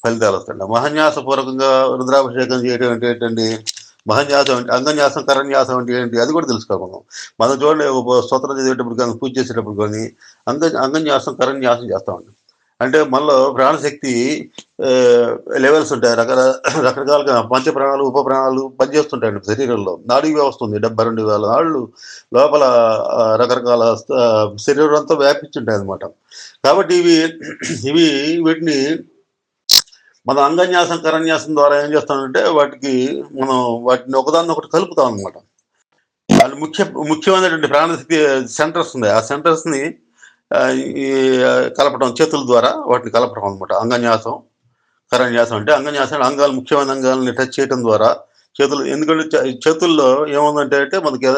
Speaker 1: ఫలితాలు వస్తాయండి. మహన్యాసపూర్వకంగా రుద్రాభిషేకం చేయడం అంటే ఏంటండి, మహన్యాసం అంటే అంగన్యాసం, కరన్యాసం అంటే ఏంటి అది కూడా తెలుసుకోవాలి. మనం చూడండి స్తోత్రం చదివేటప్పుడు కానీ, పూజ చేసేటప్పుడు కానీ అంగన్యాసం, కరన్యాసం చేస్తామండి. అంటే మనలో ప్రాణశక్తి లెవెల్స్ ఉంటాయి. రకరకాలుగా పంచప్రాణాలు, ఉప ప్రాణాలు పనిచేస్తుంటాయండి శరీరంలో. నాడీ వ్యవస్థ ఉంది. 72,000 నాళ్ళు లోపల రకరకాల శరీరం అంతా వ్యాపించుంటాయి అనమాట. కాబట్టి వీటిని మన అంగన్యాసం, కరన్యాసం ద్వారా ఏం చేస్తామంటే వాటిని ఒకదాన్ని ఒకటి కలుపుతాం అనమాట. అది ముఖ్యమైనటువంటి ప్రాణశక్తి సెంటర్స్ ఉన్నాయి. ఆ సెంటర్స్ని ఈ కలపడం, చేతుల ద్వారా వాటిని కలపడం అనమాట. అంగన్యాసం, కరన్యాసం అంటే అంగన్యాసం అంగాలు, ముఖ్యమైన అంగాలని టచ్ చేయడం ద్వారా చేతులు. ఎందుకంటే చేతుల్లో ఏముందంటే మనకి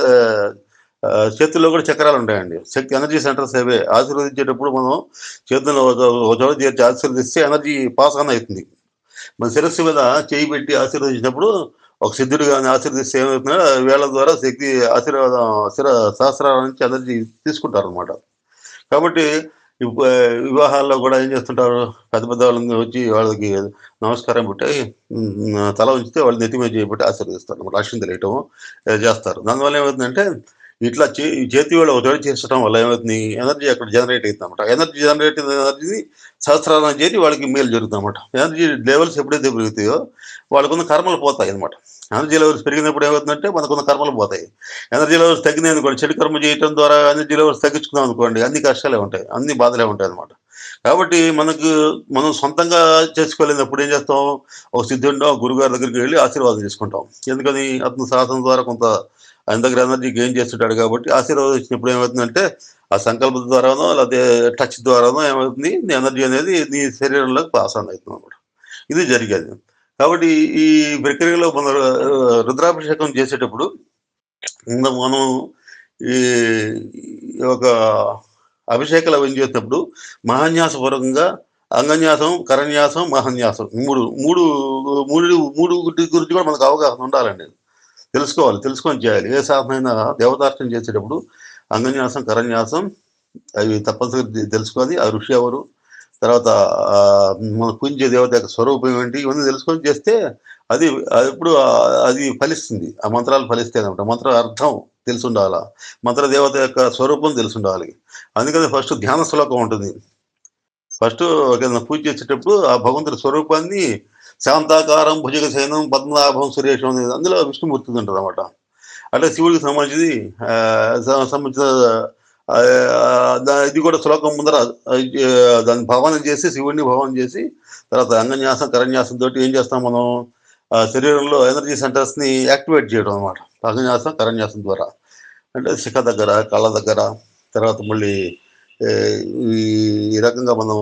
Speaker 1: చేతుల్లో కూడా చక్రాలు ఉంటాయండి. శక్తి ఎనర్జీ సెంటర్స్ అవే. ఆశీర్వదించేటప్పుడు మనం చేతుల్లో ఒక చోట చేర్చి ఆశీర్వదిస్తే ఎనర్జీ పాస్ ఆన్ అవుతుంది. మన శిరస్సు మీద చేయి పెట్టి ఆశీర్వదించినప్పుడు ఒక సిద్ధుడు కానీ ఆశీర్వదిస్తే ఏమవుతుందో వేళ్ల ద్వారా శక్తి ఆశీర్వాదం సహస్రాల నుంచి ఎనర్జీ తీసుకుంటారు అనమాట. కాబట్టి వివాహాల్లో కూడా ఏం చేస్తుంటారు, పెద్ద పెద్ద వాళ్ళని వచ్చి వాళ్ళకి నమస్కారం పెట్టి తల ఉంచితే వాళ్ళు నెత్తి మీద చేయబట్టి ఆశీర్వదిస్తారు అనమాట. అక్షింతలు తెలియటం చేస్తారు. దానివల్ల ఏమవుతుందంటే ఇట్లా చేతి వాళ్ళు ఒక చోట చేర్చడం వల్ల ఏమవుతుంది, ఎనర్జీ అక్కడ జనరేట్ అవుతుంది అనమాట. ఎనర్జీ జనరేట్ అయిన ఎనర్జీని సహస్రాలను చేరి వాళ్ళకి మేలు జరుగుతుంది అనమాట. ఎనర్జీ లెవెల్స్ ఎప్పుడైతే పెరుగుతాయో వాళ్ళకున్న కర్మలు పోతాయి అనమాట. ఎనర్జీ లెవెల్స్ పెరిగినప్పుడు ఏమవుతుందంటే మనకున్న కర్మలు పోతాయి. ఎనర్జీ లెవెల్స్ తగ్గినాయి అనుకోండి, చెడు కర్మ చేయడం ద్వారా ఎనర్జీ లెవెల్స్ తగ్గించుకున్నాం అనుకోండి, అన్ని కష్టాలే ఉంటాయి, అన్ని బాధలే ఉంటాయి అనమాట. కాబట్టి మనం సొంతంగా చేసుకోలేనప్పుడు ఏం చేస్తాం, ఒక సిద్ధుండో గురుగారి దగ్గరికి వెళ్ళి ఆశీర్వాదం తీసుకుంటాం. ఎందుకని అతను సాధన ద్వారా కొంత ఆయన దగ్గర ఎనర్జీ గెయిన్ చేస్తుంటాడు. కాబట్టి ఆశీర్వాదం ఇచ్చినప్పుడు ఏమవుతుందంటే ఆ సంకల్పం ద్వారానో లేకపోతే టచ్ ద్వారానో ఏమవుతుంది, నీ ఎనర్జీ అనేది నీ శరీరంలోకి పాస్ ఆన్ అవుతుంది అనమాట. ఇది జరిగేది. కాబట్టి ఈ ప్రక్రియలో మన రుద్రాభిషేకం చేసేటప్పుడు మనం ఈ ఒక అభిషేకాలు అవన్నీ చేసినప్పుడు మహాన్యాసపూర్వకంగా అంగన్యాసం, కరన్యాసం, మహాన్యాసం మూడు మూడు మూడు మూడు గురించి కూడా మనకు అవగాహన ఉండాలండి. తెలుసుకొని చేయాలి. ఏ సాధనైనా దేవతార్చన చేసేటప్పుడు అంగన్యాసం, కరన్యాసం అవి తప్పనిసరి తెలుసుకొని, ఆ ఋషి ఎవరు, తర్వాత మన పూజించే దేవత యొక్క స్వరూపం ఏంటి, ఇవన్నీ తెలుసుకొని చేస్తే అది ఫలిస్తుంది. ఆ మంత్రాలు ఫలిస్తాయి అనమాట. మంత్రం అర్థం తెలిసుండాలా. మంత్రదేవత యొక్క స్వరూపం తెలిసుండాలి. అందుకని ఫస్ట్ ధ్యాన శ్లోకం ఉంటుంది. ఫస్టు ఏదైనా పూజ చేసేటప్పుడు ఆ భగవంతుడి స్వరూపాన్ని శాంతాకారం, భుజగశయనం, పద్మనాభం, సురేషం అనేది అందులో విష్ణుమూర్తిది ఉంటదనమాట. అంటే శివుడికి సంబంధించింది సంబంధించిన ఇది కూడా శ్లోకం ముందర దాన్ని భావన చేసి, శివుడిని భావన చేసి, తర్వాత అంగన్యాసం, కరన్యాసం తోటి ఏం చేస్తాం మనం, శరీరంలో ఎనర్జీ సెంటర్స్‌ని యాక్టివేట్ చేయడం అనమాట. అంగన్యాసం, కరన్యాసం ద్వారా. అంటే శిఖ దగ్గర, కళ్ళ దగ్గర, తర్వాత మళ్ళీ ఆహ్, ఈ ఈ రకంగా మనం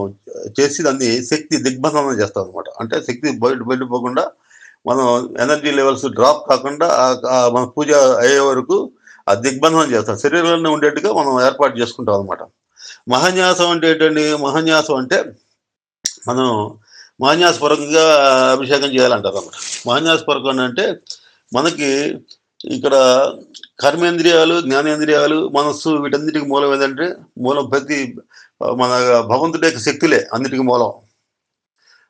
Speaker 1: చేసి దాన్ని శక్తి దిగ్బంధనం చేస్తామనమాట. అంటే శక్తి బయటపోకుండా మనం ఎనర్జీ లెవెల్స్ డ్రాప్ కాకుండా మన పూజ అయ్యే వరకు ఆ దిగ్బంధనం చేస్తాం. శరీరంలోనే ఉండేట్టుగా మనం ఏర్పాటు చేసుకుంటాం అనమాట. మహాన్యాసం అంటే ఏంటండి? మహాన్యాసం అంటే మనం మహాన్యాసపూర్వకంగా అభిషేకం చేయాలంటారనమాట. మహాన్యాసపూర్వకం అంటే మనకి ఇక్కడ కర్మేంద్రియాలు, జ్ఞానేంద్రియాలు, మనస్సు వీటన్నిటికి మూలం ఏదంటే మూలం మన భగవంతుడి యొక్క శక్తులే అన్నిటికి మూలం.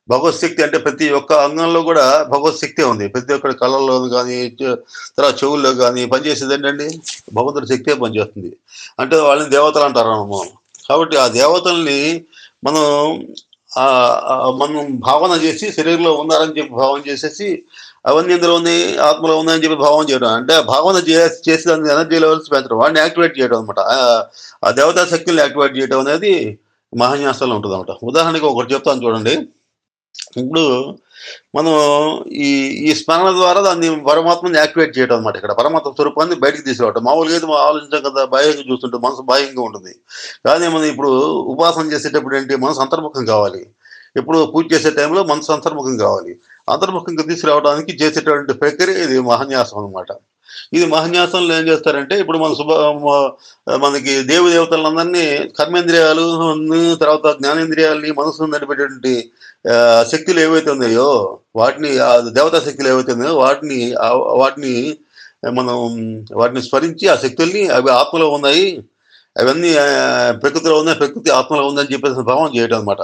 Speaker 1: భగవత్ శక్తి అంటే ప్రతి ఒక్క అంగంలో కూడా భగవత్ శక్తే ఉంది. ప్రతి ఒక్కడి కళ్ళల్లో గానీ, తర్వాత చెవుల్లో గానీ పనిచేసేదేంటండి? భగవంతుడి శక్తే పనిచేస్తుంది. అంటే వాళ్ళని దేవతలంటారేమో. కాబట్టి ఆ దేవతల్ని మనం మనం భావన చేసి శరీరంలో ఉన్నారని చెప్పి భావన చేసేసి, అవన్నీ ఇందులో ఉన్నాయి, ఆత్మలో ఉన్నాయని చెప్పి భావన చేయడం. అంటే భావన చేసి దాని ఎనర్జీ లెవెల్స్ పెంచడం. వాడిని యాక్టివేట్ చేయడం అనమాట. ఆ దేవతా శక్తుల్ని యాక్టివేట్ చేయడం అనేది మహాన్యాసంలో ఉంటదనమాట. ఉదాహరణకి ఒకటి చెప్తాను చూడండి. ఇప్పుడు మనం ఈ ఈ స్మరణ ద్వారా దాన్ని పరమాత్మని యాక్టివేట్ చేయడం అనమాట. ఇక్కడ పరమాత్మ స్వరూపాన్ని బయటికి తీసుకురావటం. మామూలుగా అయితే మనం ఆలోచించాం కదా! బాహ్యంగా చూస్తుంటే మనసు బాహ్యంగా ఉంటుంది. కానీ మనం ఇప్పుడు ఉపాసన చేసేటప్పుడు ఏంటి, మనసు అంతర్ముఖం కావాలి. ఎప్పుడు పూజ చేసే టైంలో మనసు అంతర్ముఖం కావాలి. అంతర్ముఖంగా తీసుకురావడానికి చేసేటువంటి ప్రక్రియ ఇది మహాన్యాసం అనమాట. ఇది మహాన్యాసంలో ఏం చేస్తారంటే ఇప్పుడు మన మనకి దేవతలందరినీ కర్మేంద్రియాలు, తర్వాత జ్ఞానేంద్రియాలని, మనసును నడిపేటువంటి శక్తులు ఏవైతే ఉన్నాయో వాటిని, దేవతా శక్తులు ఏవైతే ఉన్నాయో వాటిని మనం వాటిని స్మరించి ఆ శక్తుల్ని అవి ఆత్మలో ఉన్నాయి, అవన్నీ ప్రకృతిలో ఉన్నాయి, ప్రకృతి ఆత్మలో ఉందని చెప్పేసి భావన చేయడం అనమాట.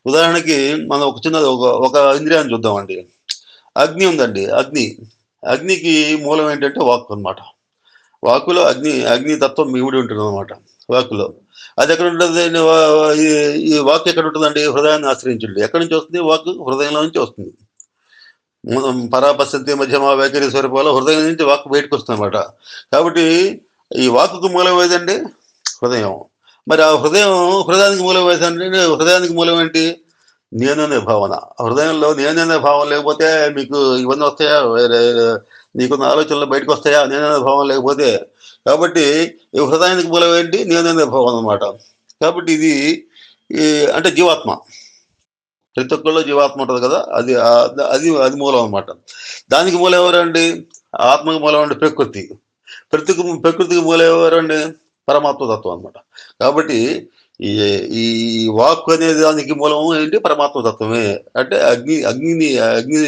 Speaker 1: ఉదాహరణకి మనం ఒక చిన్నది ఒక ఇంద్రియాన్ని చూద్దామండి. అగ్ని ఉందండి. అగ్నికి మూలం ఏంటంటే వాక్కు అనమాట. వాక్కులో అగ్ని తత్వం ఇమిడి ఉంటుందన్నమాట వాక్కులో. అది ఎక్కడ ఉంటుంది? ఈ వాక్ ఎక్కడ ఉంటుందండి? హృదయాన్ని ఆశ్రయించండి. ఎక్కడి నుంచి వస్తుంది వాక్? హృదయంలో నుంచి వస్తుంది. పరాపశ్యంతి మధ్యమ వైఖరి స్వరూపాలు హృదయం నుంచి వాక్ బయటకు వస్తుందన్నమాట. కాబట్టి ఈ వాక్కుకు మూలం ఏదండి? హృదయం. మరి ఆ హృదయానికి మూలం ఏదండి? హృదయానికి మూలం ఏంటి? నేననే భావన. హృదయంలో నేననే భావన లేకపోతే మీకు ఇవన్నీ వస్తాయా? నీకున్న ఆలోచనలు బయటకు వస్తాయా? నేననే భావన లేకపోతే. కాబట్టి ఈ హృదయానికి మూలం ఏంటి? నేననే భావన అనమాట. కాబట్టి ఇది ఈ అంటే జీవాత్మ. ప్రతి ఒక్కళ్ళలో జీవాత్మ ఉంటది కదా! అది అది మూలం అనమాట. దానికి మూలం ఎవరండి? ఆత్మకి మూలం అంటే ప్రకృతి. ప్రకృతికి మూలం ఎవరండి? పరమాత్మ తత్వం అనమాట. కాబట్టి ఈ ఈ వాక్ అనే దానికి మూలం ఏంటి? పరమాత్మ తత్వమే. అంటే అగ్ని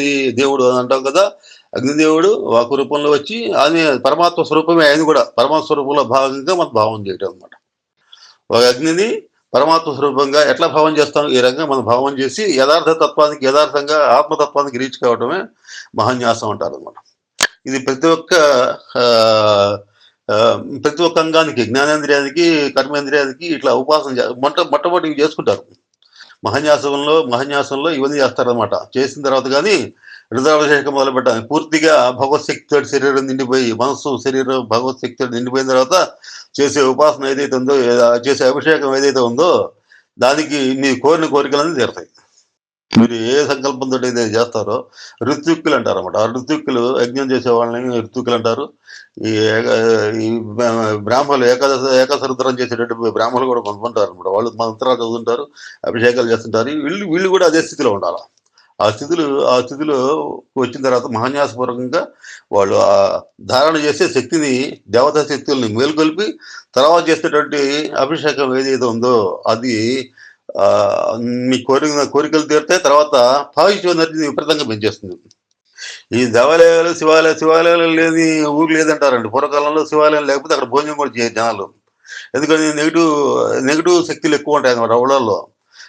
Speaker 1: దేవుడు అని అంటాం కదా! అగ్నిదేవుడు వాక్కు రూపంలో వచ్చి ఆయన పరమాత్మ స్వరూపమే, ఆయన కూడా పరమాత్మ స్వరూపంలో భాగంగా మనం భావన చేయటం అనమాట. ఒక అగ్నిని పరమాత్మ స్వరూపంగా ఎట్లా భావన చేస్తాం? ఈ రకంగా మనం భావన చేసి యథార్థంగా ఆత్మతత్వానికి రీచ్ కావటమే మహాన్యాసం అంటారనమాట. ఇది ప్రతి ఒక్క అంగానికి, జ్ఞానేంద్రియానికి, కర్మేంద్రియానికి ఇట్లా ఉపాసన మొట్టమొదటి చేసుకుంటారు. మహాన్యాసంలో ఇవన్నీ చేస్తారనమాట. చేసిన తర్వాత కానీ రుద్రాభిషేకం మొదలుపెట్టాలి. పూర్తిగా భగవత్ శక్తితో శరీరం నిండిపోయి, మనస్సు, శరీరం భగవత్ శక్తితో నిండిపోయిన తర్వాత చేసే ఉపాసన ఏదైతే ఉందో, చేసే అభిషేకం ఏదైతే ఉందో దానికి మీ కోరిన కోరికలన్నీ తీరతాయి. మీరు ఏ సంకల్పంతో అయితే చేస్తారో ఋత్విక్కులు అంటారన్నమాట. ఆ ఋత్విక్కులు యజ్ఞం చేసే వాళ్ళని ఋత్విక్కులు అంటారు. ఈ ఈ బ్రాహ్మణులు ఏకాదశ రుద్రం చేసేటటువంటి బ్రాహ్మణులు కూడా కొంతమంటారు అనమాట. వాళ్ళు మంత్రాలు చదువుతుంటారు, అభిషేకాలు చేస్తుంటారు. వీళ్ళు కూడా అదే స్థితిలో ఉండాలి. ఆ స్థితిలో వచ్చిన తర్వాత మహాన్యాసపూర్వకంగా వాళ్ళు ధారణ చేసే శక్తిని, దేవతా శక్తుల్ని మేలుకొల్పి తర్వాత చేసేటువంటి అభిషేకం ఏదైతే ఉందో అది మీ కోరికలు తీరితే తర్వాత పాజిటివ్ ఎనర్జీని విపరీతంగా పెంచేస్తుంది. ఈ దేవాలయాలు, శివాలయాలు లేని ఊరు లేదంటారండి. పూర్వకాలంలో శివాలయం లేకపోతే అక్కడ భోజనం కూడా చేయరు జనాలు. ఎందుకని నెగిటివ్ శక్తులు ఎక్కువ ఉంటాయి అన్నమాట ఊళ్ళల్లో.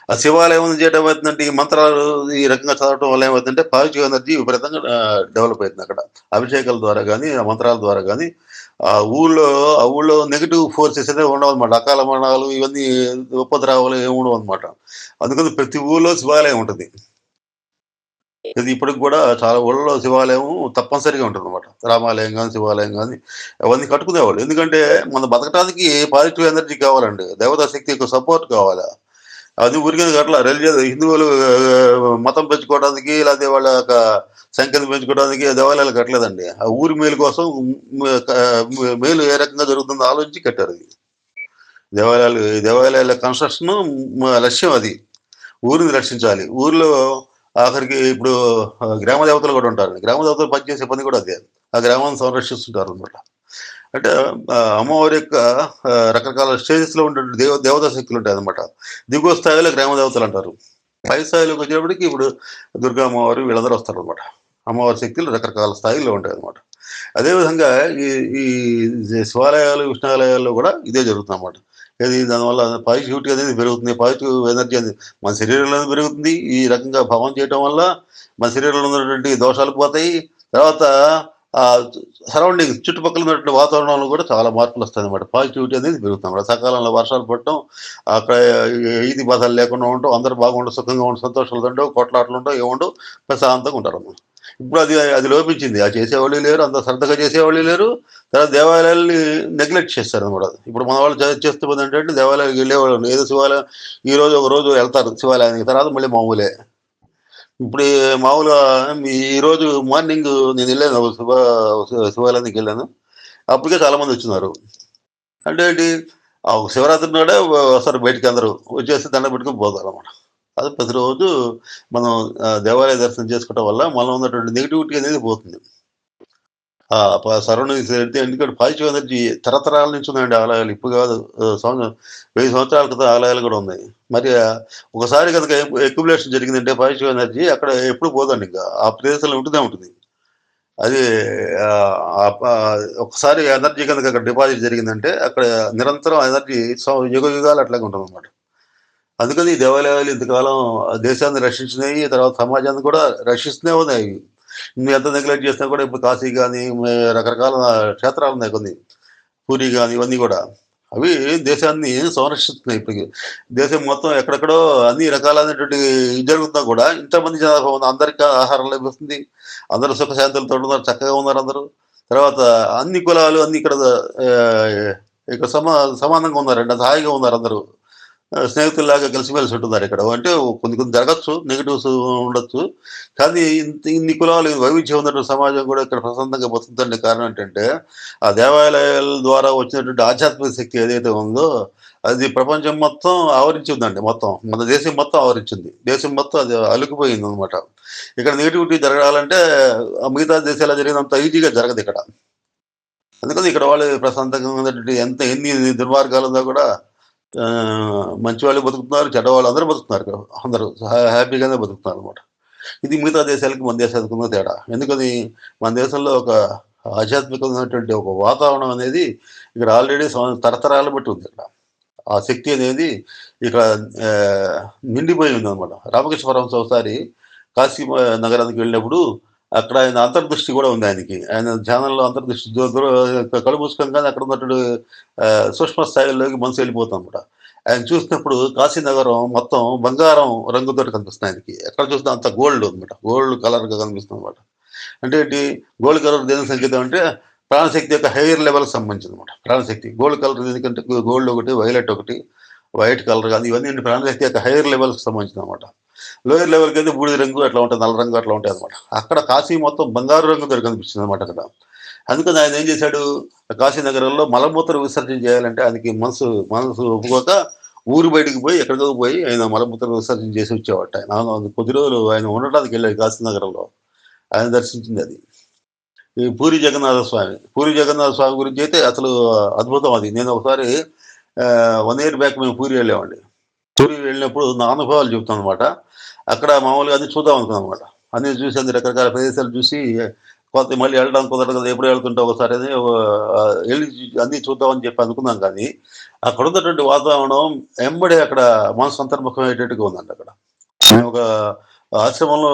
Speaker 1: ఆ శివాలయం చేయడం ఏమవుతుందంటే, ఈ మంత్రాలు ఈ రకంగా చదవటం వల్ల ఏమవుతుందంటే, పాజిటివ్ ఎనర్జీ విపరీతంగా డెవలప్ అయితుందక్కడ. అభిషేకాల ద్వారా గాని, ఆ మంత్రాల ద్వారా గాని, ఆ ఊళ్ళో ఆ ఊళ్ళో నెగెటివ్ ఫోర్సెస్ అనేవి ఉండవనమాట. అకాల మరణాలు ఇవన్నీ ఉపద్రవాలు ఏమి ఉండవనమాట. అందుకని ప్రతి ఊళ్ళో శివాలయం ఉంటది. ఇది ఇప్పటికి గూడా చాలా ఊళ్ళలో శివాలయం తప్పనిసరిగా ఉంటదనమాట. రామాలయం గాని, శివాలయం గాని అవన్నీ కట్టుకునేవాళ్ళు. ఎందుకంటే, మనం బతకటానికి పాజిటివ్ ఎనర్జీ కావాలండి. దేవతా శక్తి సపోర్ట్ కావాలా. అది ఊరికే కట్టల. హిందువులు మతం పెంచుకోవడానికి లేతే వాళ్ళ యొక్క సంఖ్యను పెంచుకోవడానికి దేవాలయాలు కట్టలేదండి. ఆ ఊరి మేలు కోసం మేలు ఏ రకంగా జరుగుతుందో ఆలోచించి కట్టారది. దేవాలయాల కన్‌స్ట్రక్షను లక్ష్యం అది. ఊరిని రక్షించాలి. ఊరిలో ఆఖరికి ఇప్పుడు గ్రామ దేవతలు గూడా ఉంటారండి. గ్రామ దేవతలు పనిచేసే పని గూడా అదే. ఆ గ్రామాన్ని సంరక్షిస్తుంటారనమాట. అంటే అమ్మవారి యొక్క రకరకాల స్టేజెస్‌లో ఉండేటువంటి దేవతా శక్తులుంటాయన్నమాట. దిగువ స్థాయిలో గ్రామ దేవతలంటారు. పై స్థాయిలోకొచ్చేటప్పటికి ఇప్పుడు దుర్గా అమ్మవారు వీళ్ళందరూ వస్తారనమాట. అమ్మవారి శక్తులు రకరకాల స్థాయిల్లో ఉంటాయన్నమాట. అదే విధంగా ఈ ఈ శివాలయాలు, విష్ణాలయాల్లో గూడా ఇదే జరుగుతుందన్నమాట. దానివల్ల పాజిటివిటీ అనేది పెరుగుతుంది. పాజిటివ్ ఎనర్జీ అనేది మన శరీరంలోనే పెరుగుతుంది. ఈ రకంగా హవనం చేయటం వల్ల మన శరీరంలో ఉన్నటువంటి దోషాలు పోతాయి. తర్వాత ఆహ్, సరౌండింగ్స్ చుట్టుపక్కల ఉన్నటువంటి వాతావరణంలో కూడా చాలా మార్పులొస్తాయన్నమాట. పాజిటివిటీ అనేది పెరుగుతుందన్నమాట. సకాలంలో వర్షాలు పడటం, అక్కడ ఈది బాధలు లేకుండా ఉండటం, అందరూ బాగుండడం, సుఖంగా ఉండడం, సంతోషాలు ఉండవు, కొట్లాటలుండవు, ఏముండవు. ప్రశాంతంగా ఉంటారన్నమాట. ఇప్పుడు అది అది లోపించింది. అది చేసేవాళ్ళు లేరు. అంత శ్రద్ధగా చేసేవాళ్ళు లేరు. తర్వాత దేవాలయాల్ని నెగ్లెక్ట్ చేస్తారనమాట. ఇప్పుడు మన వాళ్ళు చేస్తూ పోతుంటంటే దేవాలయానికి వెళ్ళేవాళ్ళు. ఏదో శివాలయం ఈరోజు ఒక రోజు వెళ్తారు శివాలయానికి. తర్వాత మళ్ళీ మామూలే. ఇప్పుడు మామూలుగా ఈరోజు మార్నింగ్ నేనెళ్ళాను శివాలయానికి వెళ్ళాను. అప్పటికే చాలా మందొచ్చున్నారు. అంటే ఏంటి శివరాత్రి నాడే వస్తారు బయటికి అందరూ. వచ్చేసి దండం పెట్టుకొని పోతారనమాట. అది ప్రతిరోజు మనం దేవాలయ దర్శనం చేసుకోవటం వల్ల మనలో ఉన్నటువంటి నెగటివిటీ అనేది పోతుంది. సరౌండింగ్స్ అయితే ఎందుకంటే పాజిటివ్ ఎనర్జీ తరతరాల నుంచి ఉన్నాయండి ఆలయాలు. ఇప్పుడు కాదు. 1000 సంవత్సరాల క్రితం ఆలయాలు కూడా ఉన్నాయి. మరి ఒకసారి గనుక అక్యుములేషన్ జరిగిందంటే పాజిటివ్ ఎనర్జీ అక్కడ ఎప్పుడు పోదండి ఇంకా. ఆ ప్రదేశంలో ఉంటూనే ఉంటుంది. అది ఒకసారి ఎనర్జీ గనుక అక్కడ డిపాజిట్ జరిగిందంటే అక్కడ నిరంతరం ఎనర్జీ యుగయుగాలు అట్లాగే ఉంటదనమాట. అందుకని ఈ దేవాలయాలు ఇంతకాలం దేశాన్ని రక్షించినాయి. తర్వాత సమాజాన్ని కూడా రక్షిస్తూనే ఉన్నాయి. నువ్వు ఎంత నెగ్లెక్ట్ చేసినా కూడా ఇప్పుడు కాశీ గాని, రకరకాల క్షేత్రాలున్నాయి కొన్ని. పూరి గాని ఇవన్నీ గూడా. అవి దేశాన్ని సంరక్షిస్తున్నాయి ఇప్పటికి. దేశం మొత్తం ఎక్కడెక్కడో అన్ని రకాలైనటువంటి ఇది జరుగుతున్నా కూడా ఇంతమంది జనాభా ఉంది. అందరికి ఆహారం లభిస్తుంది. అందరూ సుఖశాంతులతో ఉన్నారు. చక్కగా ఉన్నారందరూ. తర్వాత అన్ని కులాలు అన్ని ఇక్కడ ఇక్కడ సమానంగా ఉన్నారండి. అంత హాయిగా ఉన్నారందరూ. స్నేహితుల్లాగా కలిసిమెలిసి ఉంటున్నారిక్కడ. అంటే కొన్ని కొన్ని జరగచ్చు. నెగెటివ్స్ ఉండొచ్చు. కానీ ఇన్ని కులాలు వైవిధ్యం ఉన్నటువంటి సమాజం కూడా ఇక్కడ ప్రశాంతంగా బతుకుతుందంటే కారణం ఏంటంటే, ఆ దేవాలయాల ద్వారా వచ్చినటువంటి ఆధ్యాత్మిక శక్తి ఏదైతే ఉందో, అది ప్రపంచం మొత్తం ఆవరించి ఉందండి మొత్తం. మన దేశం మొత్తం ఆవరించింది. దేశం మొత్తం అది అలుకుపోయిందనమాట. ఇక్కడ నెగటివిటీ జరగాలంటే మిగతా దేశాల్లో జరిగినంత ఈజీగా జరగదిక్కడ. అందుకని ఇక్కడ వాళ్ళు ప్రశాంతంగా ఉన్నటువంటి ఎన్ని దుర్మార్గాలున్నా కూడా మంచి వాళ్ళు బతుకుతున్నారు. చెడ్డవాళ్ళు అందరూ బతుకుతున్నారు. అందరూ హ్యాపీగానే బతుకుతున్నారనమాట. ఇది మిగతా దేశాలకి, మన దేశానికి ఉన్న తేడా. ఎందుకని మన దేశంలో ఒక ఆధ్యాత్మికమైనటువంటి ఒక వాతావరణం అనేది ఇక్కడ ఆల్రెడీ తరతరాలు బట్టి ఉంది ఇక్కడ. ఆ శక్తి అనేది ఇక్కడ నిండిపోయి ఉందనమాట. రామకృష్ణ పరమహంస ఒకసారి కాశీ నగరానికి వెళ్ళినప్పుడు అక్కడ ఆయన అంతర్దృష్టి కూడా ఉంది ఆయనకి. ఆయన ధ్యానంలో అంతర్దృష్టి కళ్ళు మూసుకొని గాని అక్కడ ఉన్నటువంటి సూక్ష్మ స్థాయిల్లోకి మనసు వెళ్ళిపోతుందనమాట. ఆయన చూసినప్పుడు కాశీ నగరం మొత్తం బంగారం రంగుతోటి కనిపిస్తుంది ఆయనకి. ఎక్కడ చూసినా అంతా గోల్డ్ అనమాట. గోల్డ్ కలర్‌గా కనిపిస్తుందనమాట. అంటే ఏంటి గోల్డ్ కలర్ దేనికి సంకేతం అంటే ప్రాణశక్తి యొక్క హైయర్ లెవెల్‌కి సంబంధించిందనమాట. ప్రాణశక్తి. గోల్డ్ కలర్ ఎందుకంటే గోల్డ్ ఒకటి, వైలెట్ ఒకటి, వైట్ కలర్ గాని ఇవన్నీ ప్రాణశక్తి యొక్క హైయర్ లెవెల్స్‌కి సంబంధించిననమాట. లోయర్ లెవెల్‌కైతే బూడిద రంగు అట్లా ఉంటది. నల్ల రంగు అట్లా ఉంటాయనమాట. అక్కడ కాశీ మొత్తం బంగారు రంగుతోటి కనిపించిందనమాట అక్కడ. అందుకని ఆయన ఏం చేశాడు, కాశీ నగరంలో మలమూత్ర విసర్జన చేయాలంటే ఆయనకి మనసు మనసు ఒప్పుకోక ఊరు బయటికి పోయి ఎక్కడికో పోయి ఆయన మలమూత్ర విసర్జన చేసి వచ్చేవాడట. ఆయన కొద్ది రోజులు ఆయన ఉండటానికి వెళ్ళాడు కాశీ నగరంలో. ఆయన దర్శించిందది. ఈ పూరి జగన్నాథ స్వామి. పూరి జగన్నాథ స్వామి గురించి అయితే అసలు అద్భుతం అది. నేను ఒకసారి 1 ఇయర్ బ్యాక్ మేము పూరి వెళ్ళామండి. పూరి వెళ్ళినప్పుడు నా అనుభవాలు చెప్తాననమాట. అక్కడ మామూలుగా అన్నీ చూద్దాం అనుకున్నాననమాట. అన్నీ చూసి అన్ని రకరకాల ప్రదేశాలు చూసి కొంత మళ్ళీ వెళ్ళడానికి కుదరదు కదా! ఎప్పుడు వెళ్తుంటావు ఒకసారి అని ఎళ్లి అన్నీ చూద్దామని చెప్పి అనుకున్నాం కానీ, అక్కడున్నటువంటి వాతావరణం ఎంబడే అక్కడ మనసు అంతర్ముఖమయ్యేటట్టుగా ఉందండి అక్కడ. మేమొక ఆశ్రమంలో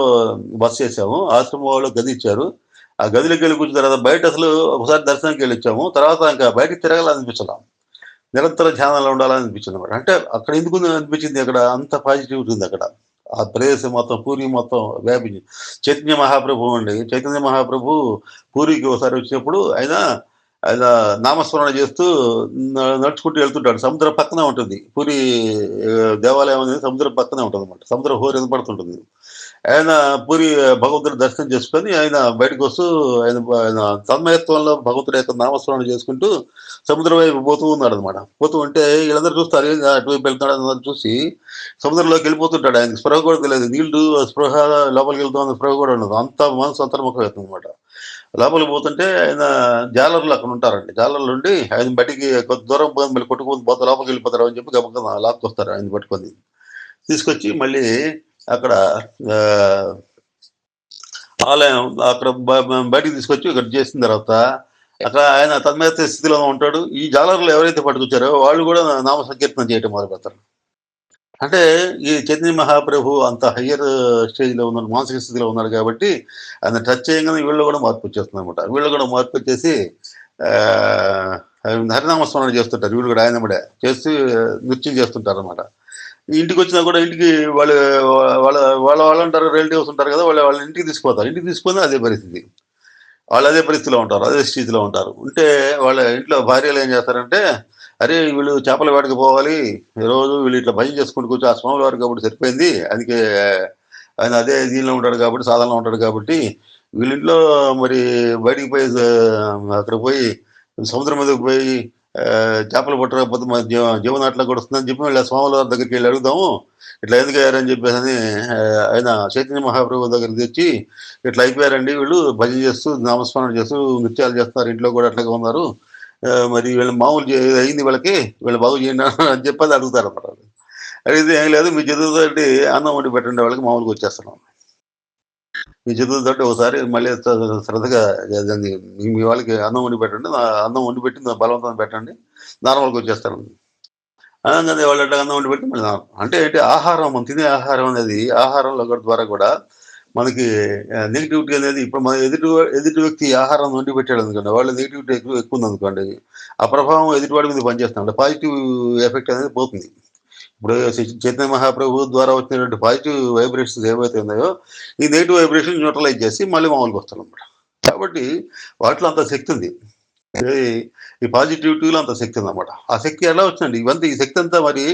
Speaker 1: బస చేసాము. ఆశ్రమం వాళ్ళు గదిచ్చారు. ఆ గదిలోకెళ్ళి కూర్చున్న తర్వాత బయటసలు ఒకసారి దర్శనానికెళ్ళొచ్చాము. తర్వాత ఇంకా బయటికి తిరగాలనిపించలా. నిరంతర ధ్యానంలో ఉండాలనిపించిందన్నమాట. అంటే అక్కడ ఎందుకు అనిపించింది అక్కడ అంత పాజిటివిటీ ఉందక్కడ. ఆ ప్రదేశం మొత్తం పూరి మొత్తం వ్యాపించి చైతన్య మహాప్రభు అండి. చైతన్య మహాప్రభు పూరికి ఒకసారి వచ్చినప్పుడు ఆయన నామస్మరణ చేస్తూ నడుచుకుంటూ వెళ్తుంటాడు. సముద్రం పక్కనే ఉంటుంది. పూరి దేవాలయం అనేది సముద్రం పక్కనే ఉంటదన్నమాట. సముద్రం హోరు వినపడుతుంటుంది. ఆయన పూరి భగవంతుడి దర్శనం చేసుకొని ఆయన బయటకొస్తూ ఆయన తన్మయత్వంలో భగవంతుడి యొక్క నామస్మరణ చేసుకుంటూ సముద్రం వైపు పోతూ ఉన్నాడనమాట. పోతూ ఉంటే వీళ్ళందరూ చూస్తారు. ఏంది అటువైపు వెళ్తున్నాడు అందరూ చూసి సముద్రంలోకి వెళ్ళిపోతుంటాడు. ఆయనకి స్పృహ కూడా తెలియదు. నీళ్లు స్పృహ లోపలికి వెళ్తామన్న స్పృహ కూడా ఉండదు. అంత మనసు అంతర్ముఖం అవుతుందన్నమాట. లోపలికి పోతుంటే ఆయన జాలర్లు అక్కడ ఉంటారండి. జాలర్లు ఉండి ఆయన బయటికి కొంత దూరం పోయి మళ్ళీ కొట్టుకొని పోతే లోపలికి వెళ్ళిపోతారు అని చెప్పి గబగబా లాక్కొస్తారు ఆయన పట్టుకొని. తీసుకొచ్చి మళ్ళీ అక్కడ ఆహ్, ఆలయం అక్కడ బయటికి తీసుకొచ్చి ఇక్కడ చేసిన తర్వాత అక్కడ ఆయన తన్మయత్వ స్థితిలో ఉంటాడు. ఈ జాలర్లు ఎవరైతే పట్టుకొచ్చారో వాళ్ళు కూడా నామ సంకీర్తన చేయటం మొదలుపెడతారు. అంటే ఈ చైతన్య మహాప్రభు అంత హయ్యర్ స్టేజ్‌లో ఉన్నాడు. మానసిక స్థితిలో ఉన్నాడు కాబట్టి ఆయన టచ్ చేయంగానే వీళ్ళలో కూడా మార్పొచ్చేస్తుందనమాట. వీళ్ళు కూడా మార్పొచ్చేసి ఆహ్, హరినామ స్మరణ చేస్తుంటారు. వీళ్ళు కూడా ఆయన ఎమ్మడే చేస్తూ నృత్యం చేస్తుంటారనమాట. ఇంటికొచ్చినా కూడా ఇంటికి వాళ్ళు వాళ్ళ వాళ్ళంటారు రిలేటివ్స్ ఉంటారు కదా! వాళ్ళ వాళ్ళ ఇంటికి తీసుకుపోతారు. ఇంటికి తీసుకుపోయినా అదే పరిస్థితి. వాళ్ళు అదే పరిస్థితిలో ఉంటారు. అదే స్థితిలో ఉంటారు. ఉంటే వాళ్ళ ఇంట్లో భార్యలు ఏం చేస్తారంటే, "అరే! వీళ్ళు చేపల వేటకి పోవాలి. రోజు వీళ్ళు ఇట్లా భజన చేసుకుంటూ కూర్చో ఆ స్వాముల వారికి కాబట్టి సరిపోయింది. అందుకే ఆయన అదే దీనిలో ఉంటాడు కాబట్టి, సాధనలో ఉంటాడు కాబట్టి, వీళ్ళింట్లో మరి బయటికి పోయి అక్కడికి పోయి సముద్రం మీదకి పోయి చేపలు పట్టకపోతే మన జీవనాట్లా గడుస్తుందని చెప్పి వీళ్ళ స్వాముల వారి దగ్గరికెళ్ళి అడుగుదాము. ఇట్లా ఎందుకయ్యారని చెప్పేసని ఆయన చైతన్య మహాప్రభు దగ్గరికి తెచ్చి ఇట్లా అయిపోయారండి వీళ్ళు భజన చేస్తూ, నామస్మరణ చేస్తూ, నృత్యాలు చేస్తున్నారు. ఇంట్లో కూడా అట్లాగే ఉన్నారు. మరి వీళ్ళ మామూలు అయింది వీళ్ళకి. వీళ్ళు బాగు చేయండి అని చెప్పని అడుగుతారన్నమాట. అడిగితే ఏం లేదు మీ చేతులతోటి అన్నం వండి పెట్టండి వాళ్ళకి మామూలుగా వచ్చేస్తున్నాం. మీ చేతులతోటి ఒకసారి మళ్ళీ శ్రద్ధగా దాన్ని మీ వాళ్ళకి అన్నం వండి పెట్టండి. అన్నం వండి పెట్టి బలవంతంగా పెట్టండి. నార్మల్‌గా వచ్చేస్తారు. అనంగానే వాళ్ళు అట్లా అన్నం వండి పెట్టి మళ్ళీ అంటే ఏంటి ఆహారం మనం తినే ఆహారం అనేది ఆహారంలో ద్వారా కూడా మనకి నెగటివిటీ అనేది ఇప్పుడు మన ఎదుటి వ్యక్తి ఆహారం వండి పెట్టాడనుకోండి, వాళ్ళ నెగటివిటీ ఎక్కువుందనుకోండి, ఆ ప్రభావం ఎదుటివాడి మీద పనిచేస్తుంటే పాజిటివ్ ఎఫెక్ట్ అనేది పోతుంది. ఇప్పుడు చైతన్య మహాప్రభు ద్వారా వచ్చినటువంటి పాజిటివ్ వైబ్రేషన్స్ ఏవైతే ఉన్నాయో, ఈ నెగెటివ్ వైబ్రేషన్ న్యూట్రలైజ్ చేసి మళ్ళీ మామూలుగొస్తారనమాట. కాబట్టి వాటిలో అంత శక్తి ఉంది. ఈ ఈ పాజిటివిటీలో అంత శక్తి ఉందన్నమాట. ఆ శక్తి ఎలా వచ్చిందండి? ఇవంతా ఈ శక్తి అంతా మరి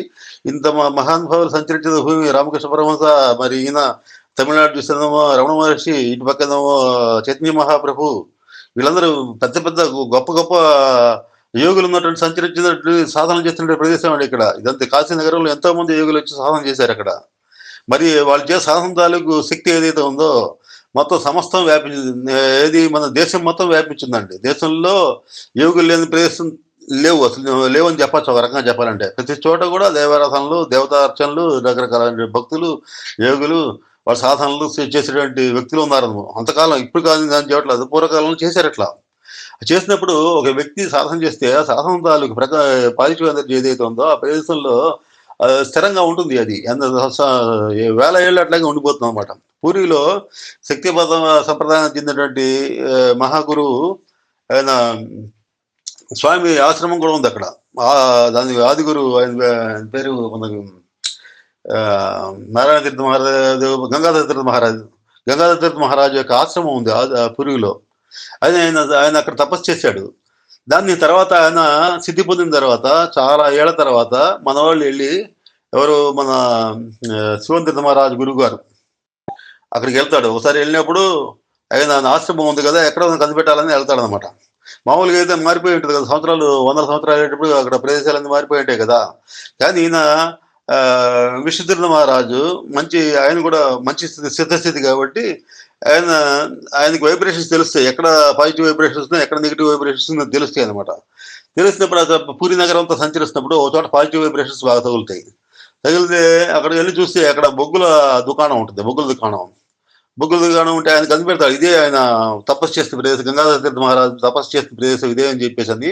Speaker 1: ఇంత మహానుభావులు సంచరించిన భూమి రామకృష్ణ పరమహంస మరి ఈయన తమిళనాడు చూస్తేనేమో రమణ మహర్షి, ఇటు పక్కనేమో చైతన్య మహాప్రభు వీళ్ళందరూ పెద్ద పెద్ద గొప్ప గొప్ప యోగులు ఉన్నటువంటి సంచరించినటువంటి సాధనలు చేస్తున్న ప్రదేశం అండి ఇక్కడ. ఇదంతా కాశీ నగరంలో ఎంతో మంది యోగులు వచ్చి సాధన చేశారక్కడ. మరి వాళ్ళు చేసే సాధన తాలూకు శక్తి ఏదైతే ఉందో మొత్తం సమస్తం వ్యాపించింది. ఏది మన దేశం మొత్తం వ్యాపించిందండి. దేశంలో యోగులు లేని ప్రదేశం లేవు. అసలు లేవని చెప్పొచ్చు ఒక రకంగా చెప్పాలంటే. ప్రతి చోట కూడా దేవారాధనలు, దేవతార్చనలు, రకరకాలైన భక్తులు, యోగులు వాళ్ళ సాధనలు చేసేటువంటి వ్యక్తులు ఉన్నారు. అంతకాలం ఇప్పుడు కాదు అని చెప్పట్లేదు. పూర్వకాలంలో చేశారట్లా. చేసినప్పుడు ఒక వ్యక్తి సాధన చేస్తే ఆ సాధన తాలూకు పాజిటివ్ ఎనర్జీ ఏదైతే ఉందో ఆ ప్రదేశంలో స్థిరంగా ఉంటుంది అది. వేల ఏళ్ళు అట్లాగే ఉండిపోతుందన్నమాట. పూరిలో శక్తిపాత సంప్రదాయానికి చెందినటువంటి మహాగురువు ఆయన స్వామి ఆశ్రమం కూడా ఉంది అక్కడ. దాని ఆది గురువు ఆయన పేరు మనకు నారాయణ తీర్థ మహారాజు, గంగాధర తీర్థ మహారాజు. గంగాధర తీర్థ మహారాజు యొక్క ఆశ్రమం ఉంది పూరిలో. ఆయన అక్కడ తపస్సు చేశాడు. దాన్ని తర్వాత ఆయన సిద్ధి పొందిన తర్వాత చాలా ఏళ్ల తర్వాత మనవాళ్ళు వెళ్ళి ఎవరు మన శివం తీర్థ మహారాజు గురువు గారు అక్కడికి వెళ్తాడు. ఒకసారి వెళ్ళినప్పుడు ఆయన ఆశ్రమం ఉంది కదా ఎక్కడ కనిపెట్టాలని వెళ్తాడనమాట. మామూలుగా అయితే మారిపోయి ఉంటుంది కదా, సంవత్సరాలు వందల సంవత్సరాలు అయ్యేటప్పుడు అక్కడ ప్రదేశాలన్నీ మారిపోయి ఉంటాయి కదా. కానీ ఈయన విష్ణుతీర్థ మహారాజు ఆయన కూడా మంచి సిద్ధస్థితి కాబట్టి ఆయనకి వైబ్రేషన్స్ తెలుస్తాయి. ఎక్కడ పాజిటివ్ వైబ్రేషన్స్ ఉన్నాయి, ఎక్కడ నెగిటివ్ వైబ్రేషన్స్ ఉన్నాయో తెలుస్తాయి అనమాట. తెలిసినప్పుడు పూరి నగరం అంతా సంచరిస్తున్నప్పుడు ఒక చోట పాజిటివ్ వైబ్రేషన్స్ బాగా తగులుతాయి. తగిలితే అక్కడికి వెళ్ళి చూస్తే అక్కడ బొగ్గుల దుకాణం ఉంటుంది. బొగ్గుల దుకాణం. బొగ్గుల దుకాణం ఉంటే ఆయన కనిపెడతాడు. ఇదే ఆయన తపస్సు చేస్తున్న ప్రదేశం. గంగాధర తీర్థ మహారాజు తపస్సు చేస్తున్న ప్రదేశం ఇదే అని చెప్పేసని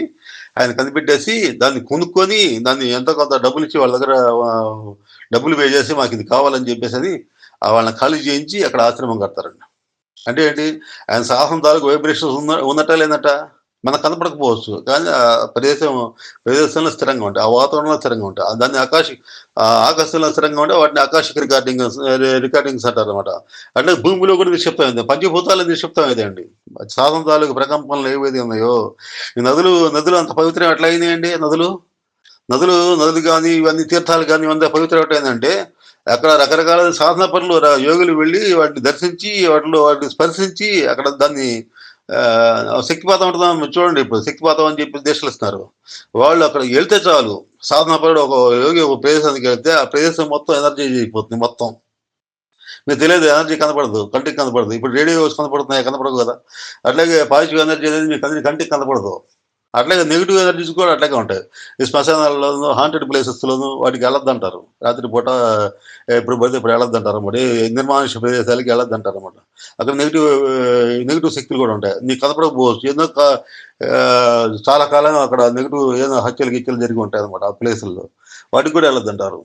Speaker 1: ఆయన కనిపెట్టేసి దాన్ని కొనుక్కొని దాన్ని ఎంతో కొంత డబ్బులిచ్చి వాళ్ళ దగ్గర డబ్బులు పే చేసి మాకిది కావాలని చెప్పేసని వాళ్ళని ఖాళీ చేయించి అక్కడ ఆశ్రమం కడతారండి. అంటే ఏంటి? ఆయన సాహసం తాలూకు వైబ్రేషన్స్ ఉన్నట్టా లేనట్టా? మనకు కనపడకపోవచ్చు. కానీ ప్రదేశంలో స్థిరంగా ఉంటాయి. ఆ వాతావరణంలో స్థిరంగా ఉంటాయి. దాన్ని ఆకాశంలో స్థిరంగా ఉంటే వాటిని ఆకాశిక రికార్డింగ్స్ అంటారనమాట. అట్లే భూమిలో కూడా నిక్షిప్తమైంది. పంచభూతాలు నిక్షిప్తమైందండి. సాధన తాలూకు ప్రకంపనలు ఏవైతే ఉన్నాయో, ఈ నదులు అంత పవిత్రం ఎట్లా అయినాయండి నదులు? నదులు గాని, ఇవన్నీ తీర్థాలు గాని ఇవంతా పవిత్రం ఎట్లయిందంటే, అక్కడ రకరకాల సాధన పనులు యోగులు వెళ్ళి వాటిని దర్శించి, వాటిని స్పర్శించి అక్కడ దాన్ని శక్తిపాతం ఉంటుందా చూడండి. ఇప్పుడు శక్తిపాతం అని చెప్పి దీక్షలిస్తున్నారు. వాళ్ళు అక్కడ వెళ్తే చాలు, సాధన పరుడు ఒక యోగి ఒక ప్రదేశానికి వెళ్తే ఆ ప్రదేశం మొత్తం ఎనర్జీ అయిపోతుంది మొత్తం. మీకు తెలియదు, ఎనర్జీ కనపడదు, కంటికి కనపడదు. ఇప్పుడు రేడియో కనపడుతున్నాయి, కనపడవు కదా. అట్లాగే పాజిటివ్ ఎనర్జీ అనేది మీకు కంటికి కనపడదు. అట్లాగే నెగిటివ్ ఎనర్జీస్ కూడా అట్లాగే ఉంటాయి. ఈ శ్మశానాల్లోనూ, హాంటెడ్ ప్లేసెస్‌లోనూ వాటికి వెళ్ళొద్దంటారు. రాత్రిపూట ఎప్పుడు పడితే ఇప్పుడు వెళ్ళొద్దంటారు అన్నమాట. నిర్మానుష్య ప్రదేశాలకి వెళ్ళొద్దంటారన్నమాట. అక్కడ నెగిటివ్ శక్తులు కూడా ఉంటాయి. నీకు కనపడకపోవచ్చు. చాలా కాలం అక్కడ నెగిటివ్ ఏదో హత్యలు జరిగి ఉంటాయన్నమాట ఆ ప్లేసుల్లో. వాటికి కూడా వెళ్ళొద్దంటారు.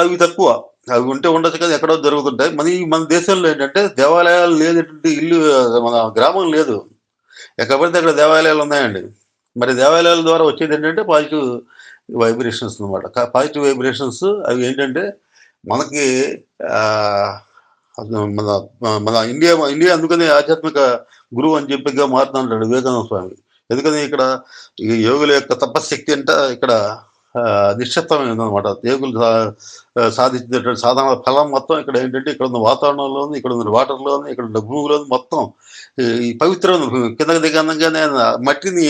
Speaker 1: అవి తక్కువ. అవి ఉంటే ఉండొచ్చు కానీ ఎక్కడో జరుగుతుంటాయి. మన దేశంలో ఏంటంటే దేవాలయాలు లేనటువంటి ఇల్లు మన గ్రామం లేదు. ఎక్కడ పడితే అక్కడ దేవాలయాలు ఉన్నాయండి. మరి దేవాలయాల ద్వారా వచ్చేదేంటంటే పాజిటివ్ వైబ్రేషన్స్ అనమాట. పాజిటివ్ వైబ్రేషన్స్ అవి ఏంటంటే మనకి ఆహ్, మన మన ఇండియా అందుకనే ఆధ్యాత్మిక గురువు అని చెప్పిగా మారుతుంటాడు వివేకానంద స్వామి. ఎందుకని ఇక్కడ ఈ యోగుల యొక్క తపశ్శక్తి అంట ఇక్కడ నిశ్చితమైందనమాట. యోగులు సాధించినటువంటి సాధన ఫలం మొత్తం ఇక్కడ ఏంటంటే ఇక్కడ ఉన్న వాతావరణంలోను, ఇక్కడ ఉన్న వాటర్‌లోను, ఇక్కడ ఉన్న భూమిలోను మొత్తం ఈ పవిత్రమైన భూమి. కిందకి దిగంగానే ఆయన మట్టిని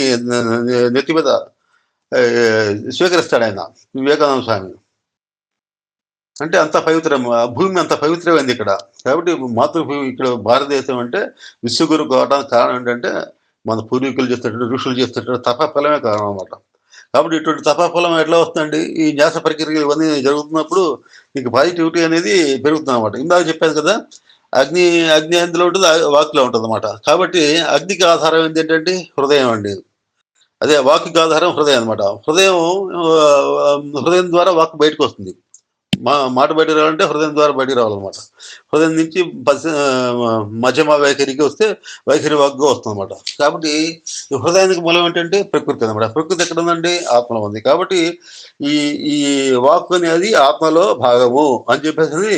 Speaker 1: నెత్తి మీద స్వీకరిస్తాడాయన వివేకానంద స్వామి. అంటే అంత పవిత్రం. ఆ భూమి అంత పవిత్రమైంది ఇక్కడ. కాబట్టి మాతృభూమి ఇక్కడ భారతదేశం అంటే విశ్వగురు కావడానికి కారణం ఏంటంటే, మన పూర్వీకులు చేసేటటువంటి, ఋషులు చేసేటటువంటి తపఫలమే కారణం అనమాట. కాబట్టి ఇటువంటి తపఫలం ఎట్లా వస్తుందండి? ఈ న్యాస ప్రక్రియలు ఇవన్నీ జరుగుతున్నప్పుడు మీకు పాజిటివిటీ అనేది పెరుగుతుందనమాట. ఇందాక చెప్పాను కదా! అగ్ని అగ్ని ఎందులో ఉంటది? వాక్‌లో ఉంటదనమాట. కాబట్టి అగ్నికి ఆధారం ఏంటంటే హృదయం అండి. అదే వాక్‌కి ఆధారం హృదయం అనమాట. హృదయం ద్వారా వాక్ బయటకొస్తుంది. మాట బయటికి రావాలంటే హృదయం ద్వారా బయటికి రావాలనమాట. హృదయం నుంచి మధ్యమ వైఖరికి వస్తే వైఖరి వాగ్గా వస్తుందనమాట. కాబట్టి ఈ హృదయానికి మూలం ఏంటంటే ప్రకృతి అనమాట. ప్రకృతి ఎక్కడుందండి? ఆత్మలో ఉంది. కాబట్టి ఈ ఈ వాక్ అనేది ఆత్మలో భాగము అని చెప్పేసని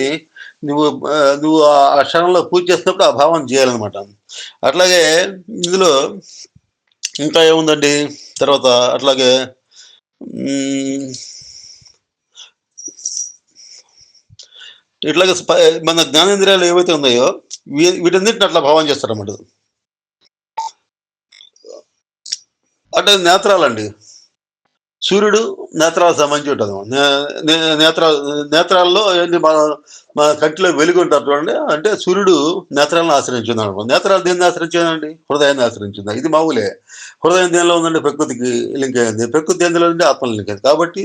Speaker 1: నువ్వు నువ్వు ఆ క్షణంలో పూజ చేస్తున్నప్పుడు ఆ భావం చేయాలనమాట. అట్లాగే ఇందులో ఇంకా ఏముందండి? తర్వాత అట్లాగే హ్మ్. ఇట్లాగే మన జ్ఞానేంద్రియాలు ఏవైతే ఉన్నాయో వీటన్నిటిని అట్లా భావం చేస్తారన్నమాట. అంటే నేత్రాలండి. సూర్యుడు నేత్రాలకు సంబంధించి ఉంటది. నే నే నేత్రా నేత్రాల్లో ఏంటి మన కంటిలో వెలుగు ఉంటారు చూడండి. అంటే సూర్యుడు నేత్రాలను ఆశ్రయించిందనమాట. నేత్రాలు దేన్ని ఆశ్రయించాయండి? హృదయాన్ని ఆశ్రయించింది. ఇది మామూలే. హృదయం దేనిలో ఉందండి? ప్రకృతికి లింక్ అయింది. ప్రకృతి ఎందులో ఉంది? ఆత్మలో లింక్ అయింది. కాబట్టి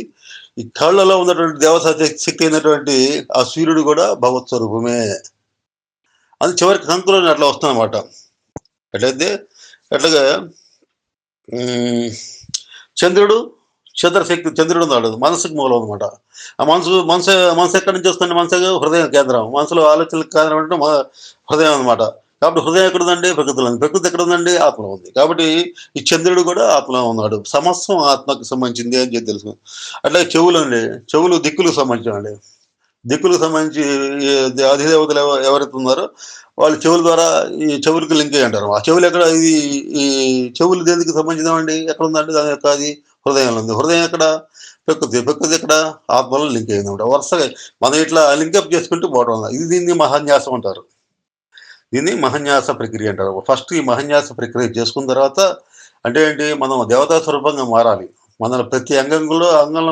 Speaker 1: ఈ కళ్ళలో ఉన్నటువంటి దేవతా శక్తి అయినటువంటి ఆ సూర్యుడు కూడా భగవత్ స్వరూపమే. అది చివరికి కంకులోని అట్లా వస్తుందన్నమాట. ఎట్లయితే అట్లాగా హ్మ్. చంద్రుడు, చంద్రుడు ఉన్నాడు. మనసుకు మూలం అనమాట. ఆ మనసు ఎక్కడి నుంచి వస్తుంది? మనసు హృదయం కేంద్రం. మనసులో ఆలోచనలకు కేంద్రం అంటే హృదయం అనమాట. కాబట్టి హృదయం ఎక్కడుందండి? ప్రకృతిలో ఉంది. ప్రకృతి ఎక్కడుందండి? ఆత్మలో ఉంది. కాబట్టి ఈ చంద్రుడు కూడా ఆత్మలో ఉన్నాడు. సమస్తం ఆత్మకు సంబంధించింది అని చెప్పి తెలుసు. అట్లాగే చెవులండి. చెవులు దిక్కులకు సంబంధించినవండి. దిక్కులకు సంబంధించి ఈ అధిదేవతలు ఎవరైతే ఉన్నారో వాళ్ళు చెవుల ద్వారా ఈ చెవులకి లింక్ అయ్యి అంటారు. ఆ చెవులు ఎక్కడ ఈ చెవులు దేనికి సంబంధించినవండి? ఎక్కడుందండి? దాని యొక్క అది హృదయంలో ఉంది. హృదయం ఎక్కడ? ప్రకృతి ఎక్కడ? ఆత్మలో లింక్ అయిందనమాట. వరుసగా మనం ఇట్లా లింకప్ చేసుకుంటూ పోవడం. దీన్ని మహాన్యాసం అంటారు. దీన్ని మహాన్యాస ప్రక్రియ అంటారు. ఫస్ట్ ఈ మహాన్యాస ప్రక్రియ చేసుకున్న తర్వాత అంటే ఏంటి? మనం దేవతా స్వరూపంగా మారాలి. మన ప్రతి అంగంలో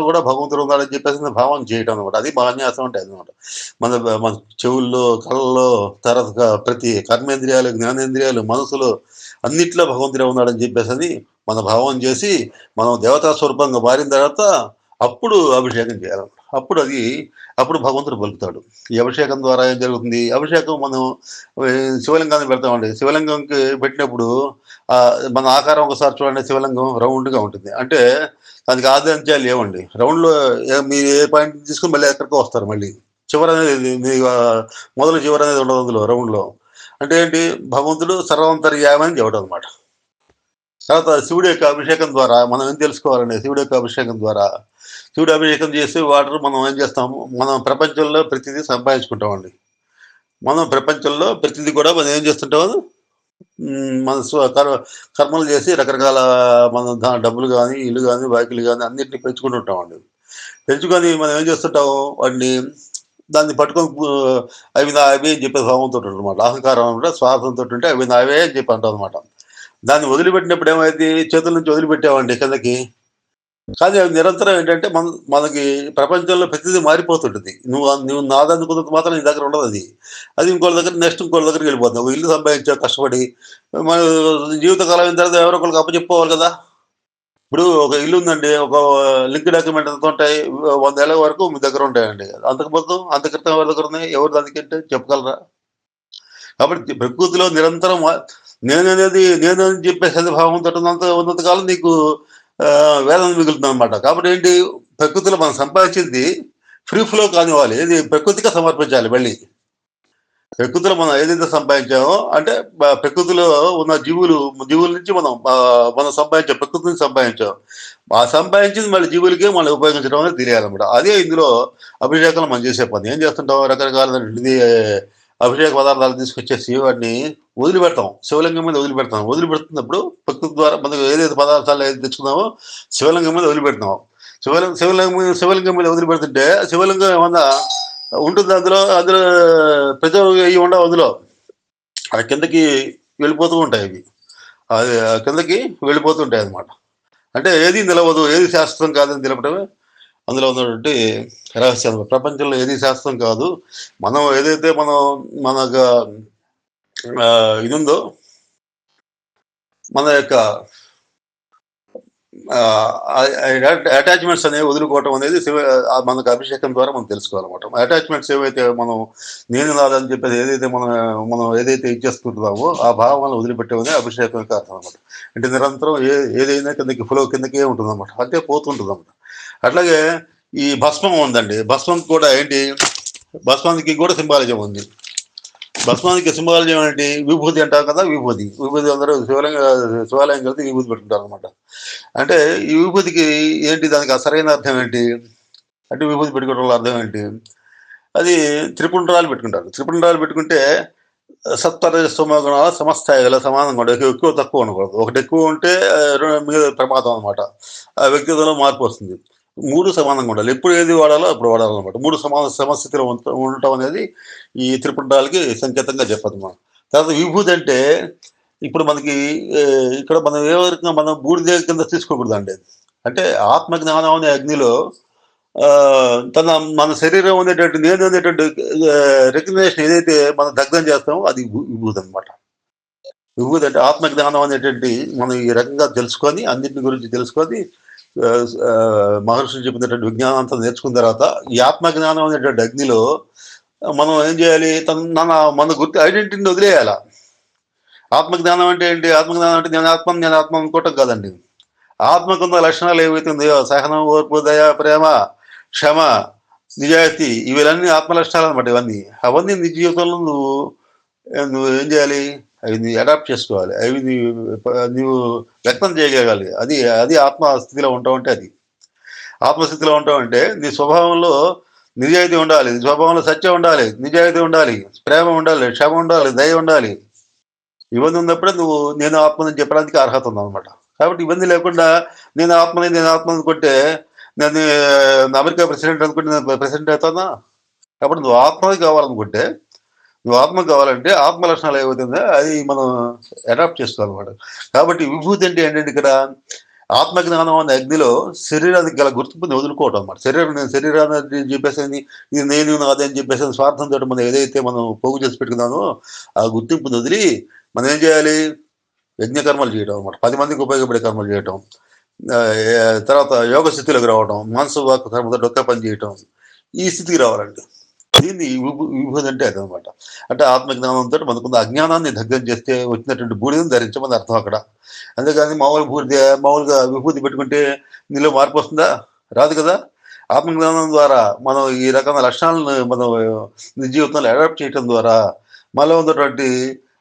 Speaker 1: కూడా భగవంతుడు ఉన్నాడని చెప్పేసి భావన చేయటం అనమాట. అది మహాన్యాసం అంటే అదనమాట. మన మన చెవుల్లో, కళ్ళల్లో, తర్వాత ప్రతి కర్మేంద్రియాలు, జ్ఞానేంద్రియాలు, మనసులో అన్నిట్లో భగవంతుడే ఉన్నాడని చెప్పేసని మన భావం చేసి, మనం దేవతా స్వరూపంగా మారిన తర్వాత అప్పుడు అభిషేకం చేయాలన్నమాట. అప్పుడు అది అప్పుడు భగవంతుడు పలుకుతాడు. ఈ అభిషేకం ద్వారా ఏం జరుగుతుంది? అభిషేకం మనం శివలింగానికి పెడతామండి. శివలింగంకి పెట్టినప్పుడు మన ఆకారం ఒకసారి చూడండి, శివలింగం రౌండ్‌గా ఉంటుంది. అంటే దానికి ఆద్యంతాలు లేవండి. రౌండ్‌లో మీరు ఏ పాయింట్ తీసుకొని మళ్ళీ ఎక్కడికో వస్తారు మళ్ళీ. చివరనేది మీ మొదలు చివరనేది ఉండదు అందులో రౌండ్‌లో. అంటే ఏంటి? భగవంతుడు సర్వాంతర్యామి అని చెప్పడమనమాట. తర్వాత శివుడి యొక్క అభిషేకం ద్వారా మనం ఏం తెలుసుకోవాలండి? శివుడి యొక్క అభిషేకం ద్వారా శివుడు అభిషేకం చేసి వాటర్ మనం ఏం చేస్తాము? మనం ప్రపంచంలో ప్రతిదీ సంపాదించుకుంటామండి. మనం ప్రపంచంలో ప్రతిదీ కూడా మనం ఏం చేస్తుంటాము? మన కర్మలు చేసి రకరకాల మనం డబ్బులు గానీ, ఇల్లు గానీ, వాకిలు గానీ అన్నిటిని పెంచుకుంటూ ఉంటామండి. పెంచుకొని మనం ఏం చేస్తుంటాము? వాటిని దాన్ని పట్టుకొని అవి నావి అని చెప్పేసి భావంతోటుంటదనమాట. అహంకారం అంటే స్వార్థంతోటుంటే అవి నావే అని చెప్పి అంటామనమాట. దాన్ని వదిలిపెట్టినప్పుడు ఏమైద్ది? చేతుల నుంచి వదిలిపెట్టామండి కిందకి. కానీ అది నిరంతరం ఏంటంటే మనకి ప్రపంచంలో ప్రతిదీ మారిపోతుంటది. నువ్వు నాదనుకున్నంత మాత్రం నీ దగ్గర ఉండదది. అది ఇంకోళ్ళ దగ్గర నెక్స్ట్ ఇంకోళ్ళ దగ్గరికెళ్ళిపోతుంది. ఒక ఇల్లు సంపాదించావు కష్టపడి. మన జీవితకాలం అయిన తర్వాత ఎవరో ఒకళ్ళకి అప్పజెప్పుకోవాలి కదా! ఇప్పుడు ఒక ఇల్లుందండి. ఒక లింక్ డాక్యుమెంట్ ఎంతుంటాయి? 100 ఏళ్ల వరకు మీ దగ్గర ఉంటాయండి. అంత క్రితం ఎవరి దగ్గరున్నాయి? ఎవరు దానికంటే చెప్పగలరా? కాబట్టి ప్రకృతిలో నిరంతరం నేనని చెప్పేసి భావంతో ఉన్నంత కాలం నీకు వేదన మిగులుతుందనమాట. కాబట్టి ఏంటి? ప్రకృతిలో మనం సంపాదించింది ఫ్రీ ఫ్లో కానివ్వాలి. ఏది ప్రకృతికే సమర్పించాలి మళ్ళీ. ప్రకృతిలో మనం ఏదైతే సంపాదించామో అంటే ప్రకృతిలో ఉన్న జీవుల నుంచి మనం సంపాదించాం. ప్రకృతి నుంచి సంపాదించాం. ఆ సంపాదించింది మళ్ళీ జీవులకే మళ్ళీ ఉపయోగించడం అనేది తెలియాలన్నమాట. అదే ఇందులో అభిషేకంలో మనం చేసే పని. ఏం చేస్తుంటాం? రకరకాలైనటువంటి అభిషేక పదార్థాలు తీసుకొచ్చేసి వాటిని వదిలిపెడతాం. శివలింగం మీద వదిలిపెడతాం. వదిలిపెడుతున్నప్పుడు ప్రకృతి ద్వారా మనకు ఏదైతే పదార్థాలు ఏదైతే తెచ్చుకున్నామో శివలింగం మీద వదిలిపెడతాం. శివలింగం మీద వదిలిపెడుతుంటే శివలింగం ఏమన్నా ఉంటుంది అందులో. అందులో ప్రిజర్వ్ అయ్యి ఉండవు అందులో. ఆ కిందకి వెళ్ళిపోతూ ఉంటాయి అవి. అది కిందకి వెళ్ళిపోతుంటాయి అన్నమాట. అంటే ఏది నిలవదు, ఏది శాశ్వతం కాదని తెలపడమే అందులో ఉన్నటువంటి రహస్యం. ప్రపంచంలో ఏది శాశ్వతం కాదు. మనం ఏదైతే మనకు ఇది ఉందో, మన యొక్క అటాచ్మెంట్స్ అనేవి వదులుకోవటం అనేది మనకు అభిషేకం ద్వారా మనం తెలుసుకోవాలన్నమాట. అటాచ్మెంట్స్ ఏవైతే నేను నాదని చెప్పేసి మనం ఏదైతే ఇచ్చేసుకుంటున్నామో ఆ భావాలను వదిలిపెట్టేవనే అభిషేకం యొక్క అర్థం అనమాట. అంటే నిరంతరం ఏదైనా కిందకే ఉంటుందన్నమాట. అంతే పోతుంటుందన్నమాట. అట్లాగే ఈ భస్మం ఉందండి. భస్మం కూడా ఏంటి? భస్మానికి కూడా సింబాలిజం ఉంది. భస్మానికి సింబాలిజం ఏంటి? విభూతి అంటారు కదా. విభూతి అందరూ శివాలయం కలిసి విభూతి పెట్టుకుంటారు అనమాట. అంటే ఈ విభూతికి ఏంటి? దానికి సరైన అర్థం ఏంటి? అంటే విభూతి పెట్టుకోవడం వల్ల అర్థం ఏంటి? అది త్రిపుండ్రాలు పెట్టుకుంటారు. త్రిపుండ్రాలు పెట్టుకుంటే సత్వరజస్తమోగుణాలు సమస్థాయిలో సమానంగా ఉండవు. ఎక్కువ తక్కువ ఉండకూడదు. ఒకటి ఎక్కువ ఉంటే మీద ప్రమాదం అనమాట. ఆ వ్యక్తిత్వంలో మార్పు వస్తుంది. 3 సమానంగా ఉండాలి. ఎప్పుడు ఏది వాడాలో అప్పుడు వాడాలన్నమాట. 3 సమస్థితిలో ఉండటం అనేది ఈ త్రిపుండ్రాలకి సంకేతంగా చెప్పదు మనం. తర్వాత విభూతి అంటే ఇప్పుడు మనకి ఇక్కడ మనం ఏ రకంగా మనం బూడిద కింద తీసుకోకూడదండి. అంటే ఆత్మజ్ఞానం అనే అగ్నిలో మన శరీరం అనేటువంటి నేను అనేటువంటి రికగ్నేషన్ ఏదైతే మనం దగ్ధం చేస్తామో అది విభూతి అనమాట. విభూతి అంటే ఆత్మజ్ఞానం అనేటువంటి మనం ఈ రకంగా తెలుసుకొని అన్నింటి గురించి తెలుసుకొని మహర్షులు చెప్పినటువంటి విజ్ఞానం అంతా నేర్చుకున్న తర్వాత ఈ ఆత్మజ్ఞానం అనేటువంటి అగ్నిలో మనం ఏం చేయాలి? మన గుర్తు ఐడెంటిటీని వదిలేయాల. ఆత్మజ్ఞానం అంటే ఏంటి? ఆత్మజ్ఞానం అంటే నేను ఆత్మ అనుకోవటం కాదండి. ఆత్మకున్న లక్షణాలు ఏవైతే ఉన్నాయో సహనం, ఓర్పు, దయ, ప్రేమ, క్షమ, నిజాయితీ ఇవన్నీ ఆత్మ లక్షణాలు అనమాట. అవన్నీ నీ జీవితంలో నువ్వు ఏం చేయాలి? అవి నీ అడాప్ట్ చేసుకోవాలి. అవి నువ్వు వ్యక్తం చేయగలగాలి. అది ఆత్మస్థితిలో ఉంటావు అంటే అది. ఆత్మస్థితిలో ఉంటావు అంటే నీ స్వభావంలో నిజాయితీ ఉండాలి. నీ స్వభావంలో సత్యం ఉండాలి, నిజాయితీ ఉండాలి, ప్రేమ ఉండాలి, క్షమ ఉండాలి, దయ ఉండాలి. ఇవన్నీ ఉన్నప్పుడే నువ్వు నేను ఆత్మని చెప్పడానికి అర్హత ఉందన్నమాట. కాబట్టి ఇవన్నీ లేకుండా నేను ఆత్మ అనుకుంటే నేను అమెరికా ప్రెసిడెంట్ అనుకుంటే నేను ప్రెసిడెంట్ అవుతానా? కాబట్టి నువ్వు ఆత్మ కావాలంటే ఆత్మ లక్షణాలు ఏవైతుందో అది మనం అడాప్ట్ చేసుకోవాలన్నమాట. కాబట్టి విభూతి అంటే ఏంటంటే ఇక్కడ ఆత్మజ్ఞానం అనే అగ్నిలో శరీరానికి గల గుర్తింపుని వదులుకోవటం అనమాట. శరీరాన్ని చెప్పేసి ఇది నేను నాదే అని చెప్పేసి స్వార్థంతో మనం ఏదైతే మనం పోగు చేసి పెట్టుకున్నామో ఆ గుర్తింపుని వదిలి మనం ఏం చేయాలి? యజ్ఞకర్మలు చేయటం అనమాట. 10 మందికి ఉపయోగపడే కర్మలు చేయటం. తర్వాత యోగ స్థితిలోకి రావటం, మనసు వాక్కు కర్మతో ఒకే పని చేయటం. ఈ స్థితికి రావాలండి. దీన్ని విభూది అంటే అదనమాట. అంటే ఆత్మజ్ఞానంతోటి మనకున్న అజ్ఞానాన్ని దగ్ధం చేస్తే వచ్చినటువంటి బూడిదని ధరించమని అర్థం అక్కడ. అంతేగాని మామూలుగా విభూది పెట్టుకుంటే నీలో మార్పొస్తుందా? రాదు కదా! ఆత్మజ్ఞానం ద్వారా మనం ఈ రకమైన లక్షణాలను మనం నిజ జీవితంలో అడాప్ట్ చేయటం ద్వారా మనలో ఉన్నటువంటి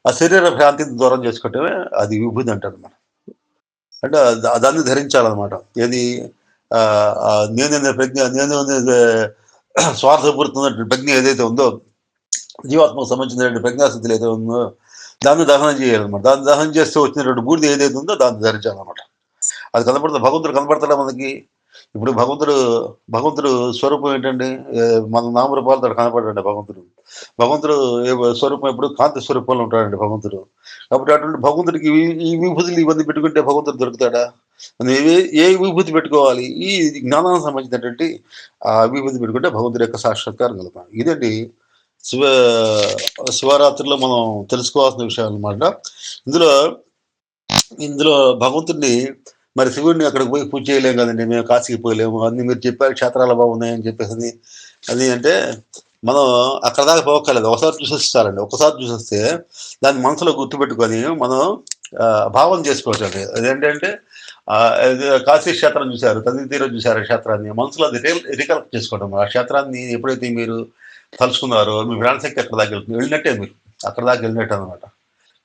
Speaker 1: ఆ శరీర భ్రాంతిని దూరం చేసుకోవటమే అది విభూది అంటారు మనం. అంటే దాన్ని ధరించాలనమాట. ఏది నేననే ప్రజ్ఞ నేను అనే స్వార్థపూరితమైనటువంటి ప్రజ్ఞ ఏదైతే ఉందో, జీవాత్మకు సంబంధించినటువంటి ప్రజ్ఞాశక్తులు ఏదైతే ఉందో, దాన్ని దహనం చేయాలనమాట. దాన్ని దహనం చేస్తే వచ్చినటువంటి బూడిద ఏదైతే ఉందో దాన్ని ధరించాలనమాట. అది కనపడుతుంది. భగవంతుడు కనపడతాడా మనకి? ఇప్పుడు భగవంతుడు స్వరూపం ఏంటండి? మన నామరూపాలతో కనపడడండి భగవంతుడు. భగవంతుడు స్వరూపం ఎప్పుడు కాంతి స్వరూపంలో ఉంటాడండి భగవంతుడు. కాబట్టి అటువంటి భగవంతుడికి ఈ విభూతులు ఇవన్నీ పెట్టుకుంటే భగవంతుడు దొరుకుతాడా? మనం ఏ విభూతి పెట్టుకోవాలి? ఈ జ్ఞానానికి సంబంధించినటువంటి ఆ విభూతి పెట్టుకుంటే భగవంతుడి యొక్క సాక్షాత్కారం కలుగుతాం. ఇదండి శివ శివరాత్రిలో మనం తెలుసుకోవాల్సిన విషయాలన్నమాట. ఇందులో ఇందులో భగవంతుడిని మరి శివుడిని అక్కడికి పోయి పూజ చేయలేం కదండి. మేము కాశీకి పోయలేము. అన్ని మీరు చెప్పారు క్షేత్రాలు బాగున్నాయని చెప్పేసి అది అంటే మనం అక్కడ దాకా పోక్కర్లేదు. ఒకసారి చూసేసి చాలండి. ఒకసారి చూసేస్తే దాన్ని మనసులో గుర్తుపెట్టుకొని మనం భావం చేసుకోవచ్చు. అది అదేంటంటే కాశీ క్షేత్రం చూశారు, తల్లి తీరం చూశారు ఆ క్షేత్రాన్ని. మనసులో అది రికలెక్ట్ చేసుకోవడం. ఆ క్షేత్రాన్ని ఎప్పుడైతే మీరు తలుచుకున్నారో మీ ప్రాణశక్తి అక్కడ దాకా వెళ్తుంది. వెళ్ళినట్టే మీరు అక్కడ దాకా వెళ్ళినట్టు అనమాట.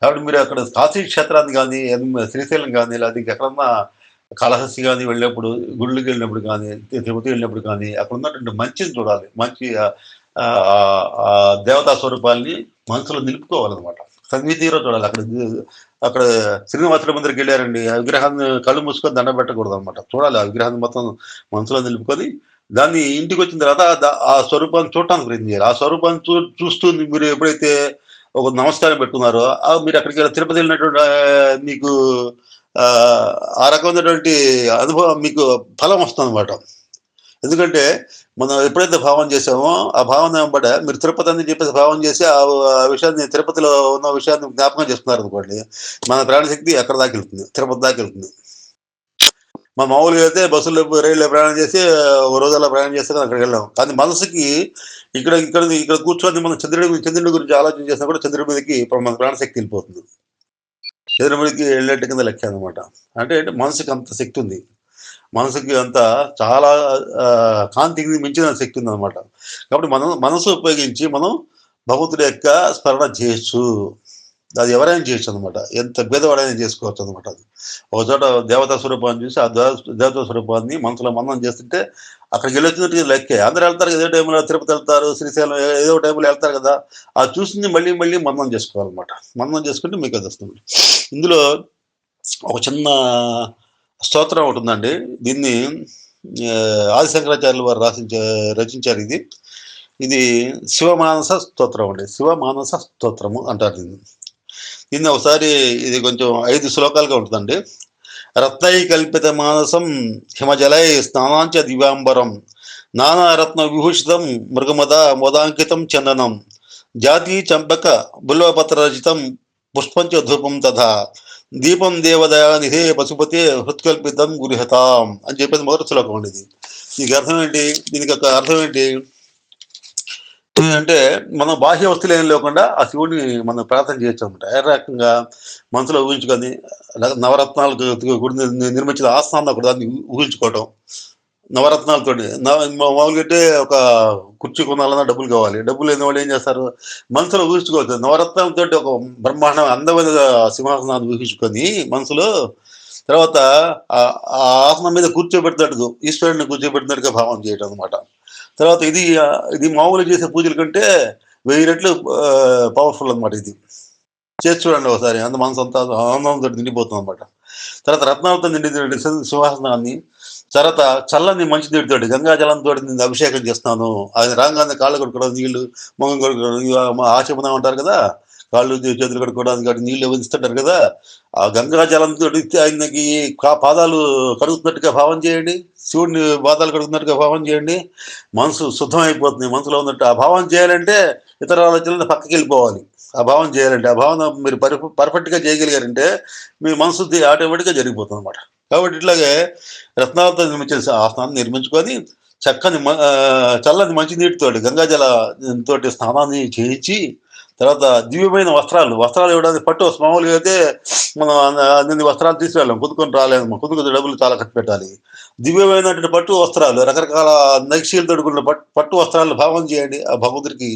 Speaker 1: కాబట్టి మీరు అక్కడ కాశీ క్షేత్రాన్ని కానీ, శ్రీశైలం కానీ, లేదా ఇంకెక్కడన్నా కాళహస్తి కానీ వెళ్ళినప్పుడు, గుళ్ళకి వెళ్ళినప్పుడు కానీ, తిరుపతి వెళ్ళినప్పుడు కానీ, అక్కడ ఉన్నటువంటి మంచిని చూడాలి. మంచి దేవతా స్వరూపాల్ని మనసులో నిలుపుకోవాలన్నమాట. సన్నిధిలో చూడాలి. అక్కడ శ్రీనివాసుల మందిరికి వెళ్ళారండి. ఆ విగ్రహాన్ని కళ్ళు మూసుకొని దండం పెట్టకూడదు అనమాట. చూడాలి ఆ విగ్రహాన్ని మొత్తం మనసులో నిలుపుకొని దాన్ని ఇంటికి వచ్చిన తర్వాత ఆ స్వరూపాన్ని చూడటానికి ప్రయత్నం చేయాలి. ఆ స్వరూపాన్ని చూస్తూ మీరు ఎప్పుడైతే ఒక నమస్కారం పెట్టుకున్నారో మీరు అక్కడికి తిరుపతి వెళ్ళినటువంటి మీకు ఆ రకమైనటువంటి అనుభవం మీకు ఫలం వస్తుంది అనమాట. ఎందుకంటే మనం ఎప్పుడైతే భావన చేసామో ఆ భావన వెంబడ మీరు తిరుపతి అని చెప్పేసి భావన చేసి ఆ విషయాన్ని తిరుపతిలో ఉన్న విషయాన్ని జ్ఞాపకం చేస్తున్నారు అనుకోండి, మన ప్రాణశక్తి ఎక్కడ దాకా వెళ్తుంది, తిరుపతి దాకా వెళ్తుంది. మా మామూలుగా అయితే బస్సులో రైల్లో ప్రయాణం చేసి ఒక రోజుల్లో ప్రయాణం చేస్తే అక్కడికి వెళ్ళాం. కానీ మనసుకి ఇక్కడ కూర్చొని మనం చంద్రుడి గురించి ఆలోచన చేసినా కూడా చంద్రుడి మీదకి ఇప్పుడు మన ప్రాణశక్తి వెళ్ళిపోతుంది. చంద్రుడి మీదకి వెళ్ళేట్టు కింద లెక్క అనమాట. అంటే మనసుకి అంత శక్తి ఉంది. మనసుకి అంత చాలా కాంతికి మించిన శక్తి ఉందనమాట. కాబట్టి మనసు ఉపయోగించి మనం భగవంతుడి యొక్క స్మరణ చేయొచ్చు. అది ఎవరైనా చేయొచ్చు అనమాట. ఎంత భేదవాడైనా చేసుకోవచ్చు అనమాట. అది ఒక చోట దేవతా స్వరూపాన్ని చూసి ఆ దేవతా స్వరూపాన్ని మనసులో మననం చేస్తుంటే అక్కడికి వెళ్ళొచ్చినట్టు లెక్కే. అందరూ వెళ్తారు ఏదో టైంలో తిరుపతి వెళ్తారు, శ్రీశైలం ఏదో టైంలో వెళ్తారు కదా. ఆ చూసింది మళ్ళీ మళ్ళీ మననం చేసుకోవాలన్నమాట. మననం చేసుకుంటే మీకు అది వస్తుంది. ఇందులో ఒక చిన్న స్తోత్రం ఒకటి ఉందండి. దీన్ని ఆదిశంకరాచార్యులు వారు రచించారు. ఇది శివమానస స్తోత్రం అండి. శివమానస స్తోత్రము అంటారు దీన్ని ఒకసారి. ఇది కొంచెం 5 శ్లోకాలుగా ఉంటుందండి. రత్నై కల్పిత మానసం హిమజలై స్నానాంచ దివ్యాంబరం నానారత్న విభూషితం మృగమద మోదాంకితం చందనం జాతి చంపక బిల్వపత్రరచితం పుష్పంచ ధూపం తథా దీపం దేవదయానిధే పశుపతే హృత్కల్పితం గురిహతాం అని చెప్పేసి మొదటి శ్లోకం అండి. దీనికి అర్థం ఏంటి? దీనికి ఒక అర్థం ఏంటి అంటే మనం బాహ్య వస్తువులు ఏం లేకుండా ఆ శివుడిని మనం ప్రార్థన చేయొచ్చు అనమాట. ఏ రకంగా మనసులో ఊహించుకొని నవరత్నాలకు గుడి నిర్మించిన ఆస్థానం ఒక దాన్ని ఊహించుకోవటం. నవరత్నాలతో మామూలుగా అంటే ఒక కుర్చీ కొనాలన్నా డబ్బులు కావాలి. డబ్బులు లేని వాళ్ళు ఏం చేస్తారు? మనసులో ఊహించుకోవచ్చు. నవరత్నాలతో ఒక బ్రహ్మాండం అందమైన సింహాసనాన్ని ఊహించుకొని మనసులో తర్వాత ఆ ఆసనం మీద కూర్చోబెట్టినట్టుగా ఈశ్వరుడిని కూర్చోబెట్టినట్టుగా భావన చేయటం అనమాట. తర్వాత ఇది మామూలు చేసే పూజల కంటే 1000 రెట్లు పవర్ఫుల్ అనమాట. ఇది చేసి చూడండి ఒకసారి. అంత మనసు అంతా ఆనందంతో నిండిపోతుంది అనమాట. తర్వాత రత్నాలతో నిండిన సింహాసనాన్ని తర్వాత చల్లని మంచి నీటితోటి గంగాజలంతో నేను అభిషేకం చేస్తున్నాను. ఆయన రాగానే కాళ్ళు కొడుకోవడం, నీళ్లు మొహం కొడుకోవడం ఆచమనం అంటారు కదా, కాళ్ళు చేతులు కడుక్కోవడానికి నీళ్లు ఇస్తుంటారు కదా. ఆ గంగాజలంతో ఆయనకి పాదాలు కడుగుతున్నట్టుగా భావం చేయండి. శివుడిని పాదాలు కడుగుతున్నట్టుగా భావం చేయండి. మనసు శుద్ధం అయిపోతుంది. మనసులో ఉన్నట్టు ఆ భావం చేయాలంటే ఇతర ఆలోచనలు పక్కకి వెళ్ళిపోవాలి. ఆ భావం చేయాలంటే ఆ భావన మీరు పర్ఫెక్ట్గా చేయగలిగారంటే మీ మనసు ఆటోమేటిక్గా జరిగిపోతుంది అనమాట. కాబట్టి ఇట్లాగే రత్నాలతో నిర్మించిన ఆస్థానం నిర్మించుకొని చల్లని మంచినీటితోటి గంగాజల తోటి స్నానాన్ని చేయించి, తర్వాత దివ్యమైన వస్త్రాలు ఇవ్వడానికి మామూలుగా అయితే మనం అన్ని వస్త్రాలు తీసుకెళ్ళాం. కొనుక్కొని రాలేము. కొనుక్కొని డబ్బులు చాలా ఖర్చు పెట్టాలి. దివ్యమైనటువంటి పట్టు వస్త్రాలు, రకరకాల నగిషీలతోటి కూడిన పట్టు వస్త్రాలను భావన చేయండి. ఆ భగవంతుడికి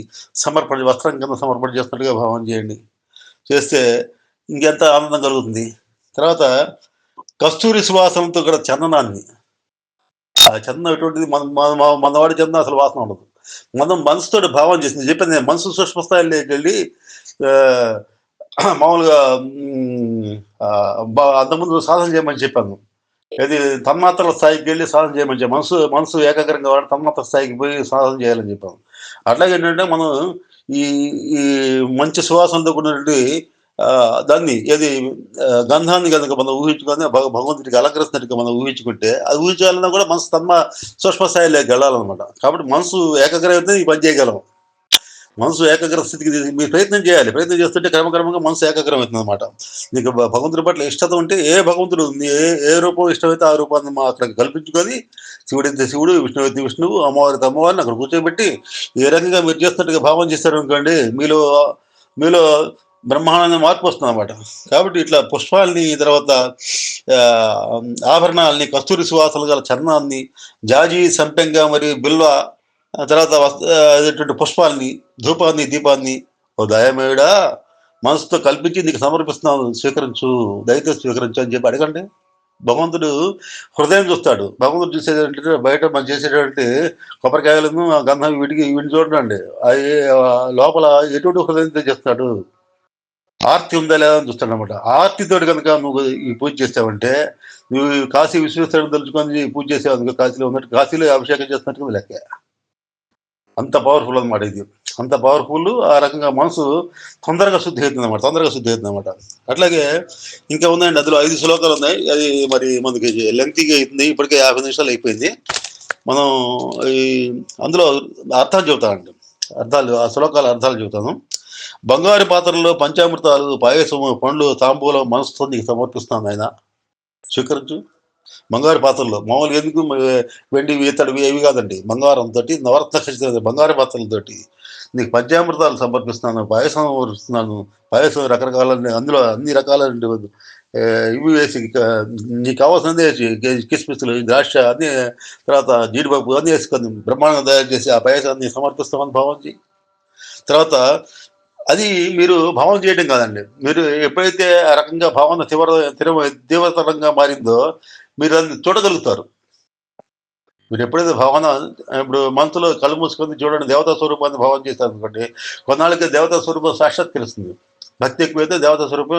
Speaker 1: వస్త్రం కింద సమర్పణ చేస్తున్నట్టుగా భావన చేయండి. చేస్తే ఇంకెంత ఆనందం కలుగుతుంది. తర్వాత కస్తూరి సువాసనతో కూడా చందనాన్ని, ఆ చందనం ఎటువంటిది, మన వాడి చందనం అసలు వాసన ఉండదు. మనం మనసుతోటి భావన చేసింది చెప్పాను నేను. మనసు సూక్ష్మ స్థాయిలోకి వెళ్ళి మామూలుగా అంతకుముందు సాధన చేయమని చెప్పాను. ఇది తన్మాత్రల స్థాయికి వెళ్ళి సాధన చేయమని చెప్పాను. మనసు ఏకాగ్రంగా వాడి తన్మాత్ర స్థాయికి పోయి సాధన చేయాలని చెప్పాను. అట్లాగే ఏంటంటే మనం ఈ ఈ మంచి సువాసనతో కూడినటువంటి దాన్ని ఏది గంధాన్ని కనుక మనం ఊహించుకొని భగవంతుడికి అలంకరిస్తున్నట్టుగా మనం ఊహించుకుంటే, అది ఊహించాలన్నా కూడా మనసు సూక్ష్మ స్థాయిలోకి వెళ్ళాలన్నమాట. కాబట్టి మనసు ఏకాగ్రత ఈ పని చేయగలం. మనసు ఏకాగ్ర స్థితికి మీరు ప్రయత్నం చేయాలి. ప్రయత్నం చేస్తుంటే క్రమక్రమంగా మనసు ఏకాగ్రం అవుతుంది అనమాట. నీకు భగవంతుడి పట్ల ఇష్టత ఉంటే ఏ భగవంతుడు ఏ రూపం ఇష్టమైతే ఆ రూపాన్ని అక్కడ కల్పించుకొని, శివుడైతే శివుడు, విష్ణువు అయితే విష్ణువు, అమ్మవారైతే అమ్మవారిని అక్కడ కూర్చోబెట్టి ఏ రకంగా మీరు చేస్తున్నట్టుగా భావం చేస్తారు అనుకోండి, మీలో మీలో బ్రహ్మాండమైన మార్పు వస్తుంది అనమాట. కాబట్టి ఇట్లా పుష్పాలని, తర్వాత ఆభరణాలని, కస్తూరి సువాసనలు గల చర్ణాన్ని, జాజి, సంపెంగ మరియు బిల్వ, తర్వాత అదేటువంటి పుష్పాలని, ధూపాన్ని, దీపాన్ని, ఓ దయామయుడా మనసుతో కల్పించి నీకు సమర్పిస్తున్నాను, స్వీకరించు, దయతో స్వీకరించు అని చెప్పి అడగండి. భగవంతుడు హృదయం చూస్తాడు. భగవంతుడు చూసేదంటే బయట మనం చేసేటువంటి కొబ్బరికాయలను, గంధం వీటిని చూడండి. అవి లోపల ఎటువంటి హృదయంతో చేస్తాడు, ఆర్తి ఉందా లేదా అని చూస్తాడు అనమాట. ఆర్తితోటి కనుక నువ్వు ఈ పూజ చేస్తావంటే, నువ్వు కాశీ విశ్వేశ్వరుని తలుచుకొని పూజ చేసావు, కాశీలో ఉన్నట్టు, కాశీలో అభిషేకం చేస్తున్నట్టు లెక్క. అంత పవర్ఫుల్ అనమాట ఇది. అంత పవర్ఫుల్. ఆ రకంగా మనసు తొందరగా శుద్ధి అవుతుంది అనమాట. అట్లాగే ఇంకా ఉందండి, అందులో 5 శ్లోకాలు ఉన్నాయి. అది మరి మనకి లెంగ్తీగా అవుతుంది. ఇప్పటికే 50 నిమిషాలు అయిపోయింది. మనం ఈ అందులో అర్థాలు చెబుతామండి. ఆ శ్లోకాల అర్థాలు చెబుతాను. బంగారు పాత్రలో పంచామృతాలు, పాయసము, పండ్లు, తాంబూలం మనసుతో నీకు సమర్పిస్తాను ఆయన, స్వీకరించు. బంగారు పాత్రలో మామూలుగా ఎందుకు వెండి, ఇత్తడివి ఏవి కాదండి, బంగారంతో, నవరత్న ఖచ్చితంగా బంగారు పాత్రలతోటి నీకు పంచామృతాలు సమర్పిస్తున్నాను, పాయసం సమర్పిస్తున్నాను. పాయసం రకరకాల, అందులో అన్ని రకాల ఇవి వేసి, నీకు కావాల్సింది వేసి, కిస్మిస్లు, ద్రాక్ష అన్ని, తర్వాత జీడిపప్పు అన్నీ వేసుకొని బ్రహ్మాండంగా తయారు చేసి ఆ పాయసాన్ని సమర్పిస్తామని భావించి, తర్వాత అది మీరు భావన చేయడం కాదండి. మీరు ఎప్పుడైతే ఆ రకంగా భావన తీవ్రతరంగా మారిందో మీరు దాన్ని చూడగలుగుతారు. మీరు ఎప్పుడైతే భావన, ఇప్పుడు మనసులో కళ్ళు మూసుకొని చూడండి, దేవతా స్వరూపాన్ని భావన చేశారనుకోండి, కొన్నాళ్ళకి దేవతా స్వరూపం సాక్షాత్కరిస్తుంది. భక్తి ఎక్కువైతే దేవతా స్వరూపం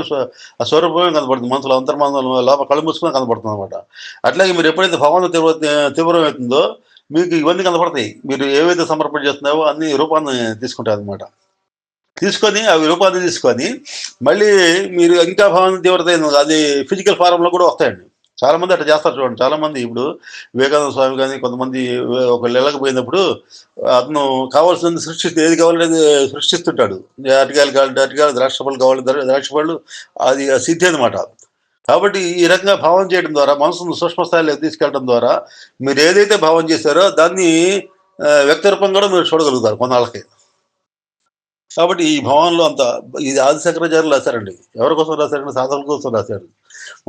Speaker 1: ఆ స్వరూపమే కనబడుతుంది. మనసులో అంతర్మానంలో లోపల కళ్ళు మూసుకొని కనబడుతుంది అనమాట. అట్లాగే మీరు ఎప్పుడైతే భావన తీవ్రమవుతుందో మీకు ఇవన్నీ కనపడతాయి. మీరు ఏవైతే సమర్పణ చేస్తున్నావో అన్ని రూపాన్ని తీసుకుంటారు అనమాట. తీసుకొని అవి రూపాన్ని తీసుకొని మళ్ళీ మీరు ఇంకా భావన తీవ్రత అది ఫిజికల్ ఫారంలో కూడా వస్తాయండి. చాలా మంది అట్లా చేస్తారు చూడండి. చాలా మంది ఇప్పుడు వివేకానంద స్వామి కానీ కొంతమంది ఒక నెలకు పోయినప్పుడు అతను కావాల్సింది ఏది కావాలనేది సృష్టిస్తుంటాడు. అరటికాయలు కావాలంటే అరటికాయలు, ద్రాక్ష పళ్ళు కావాలంటే ద్రాక్ష పళ్ళు, అది సిద్ధి అనమాట. కాబట్టి ఈ రకంగా భావన చేయడం ద్వారా, మనసును సూక్ష్మ స్థాయిలోకి తీసుకెళ్ళడం ద్వారా మీరు ఏదైతే భావన చేశారో దాన్ని వ్యక్తిరూపం కూడా మీరు చూడగలుగుతారు కొన్నాళ్ళకి. కాబట్టి ఈ భావనలో అంత, ఇది ఆదిశంకరాచార్యులు రాశారండి. ఎవరి కోసం రాశారంటే సాధనల కోసం రాశారు.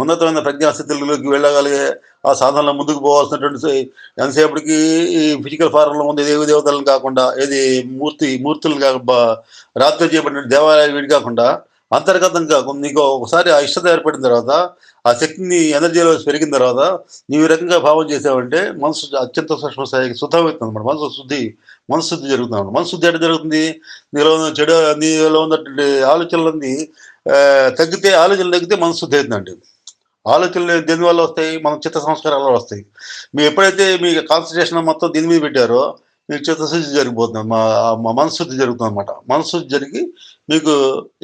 Speaker 1: ఉన్నతమైన ప్రజ్ఞాస్థితులలోకి వెళ్ళగలిగే ఆ సాధనలో ముందుకు పోవాల్సినటువంటి ఎంతసేపటికి ఈ ఫిజికల్ ఫారంలో ఉంది దేవి దేవతలను కాకుండా, ఏది మూర్తులు రాత్రి చేయబడిన దేవాలయాలు వీడి కాకుండా అంతర్గతంగా నీకు ఒకసారి ఆ ఇష్టత ఏర్పడిన తర్వాత, ఆ శక్తిని ఎనర్జీలో పెరిగిన తర్వాత నీవు ఈ రకంగా భావం చేసావంటే మనసు అత్యంత సూక్ష్మ స్థాయికి శుద్ధమవుతుంది అనమాట. మనసు శుద్ధి జరుగుతుంది అనమాట. మనసు శుద్ధి ఎక్కడ జరుగుతుంది? నీలో ఉన్నటువంటి ఆలోచనలన్నీ ఆలోచనలు తగ్గితే మనసు శుద్ధి అవుతుందండి. ఆలోచనలు దేనివల్ల వస్తాయి? మన చిత్త సంస్కారాల వల్ల వస్తాయి. మీరు ఎప్పుడైతే మీ కాన్సన్ట్రేషన్ మొత్తం దీని మీద పెట్టారో మీకు చిత్తశుద్ధి జరిగిపోతుంది. మా మనశుద్ధి జరుగుతుంది అనమాట. మనశుద్ధి జరిగి మీకు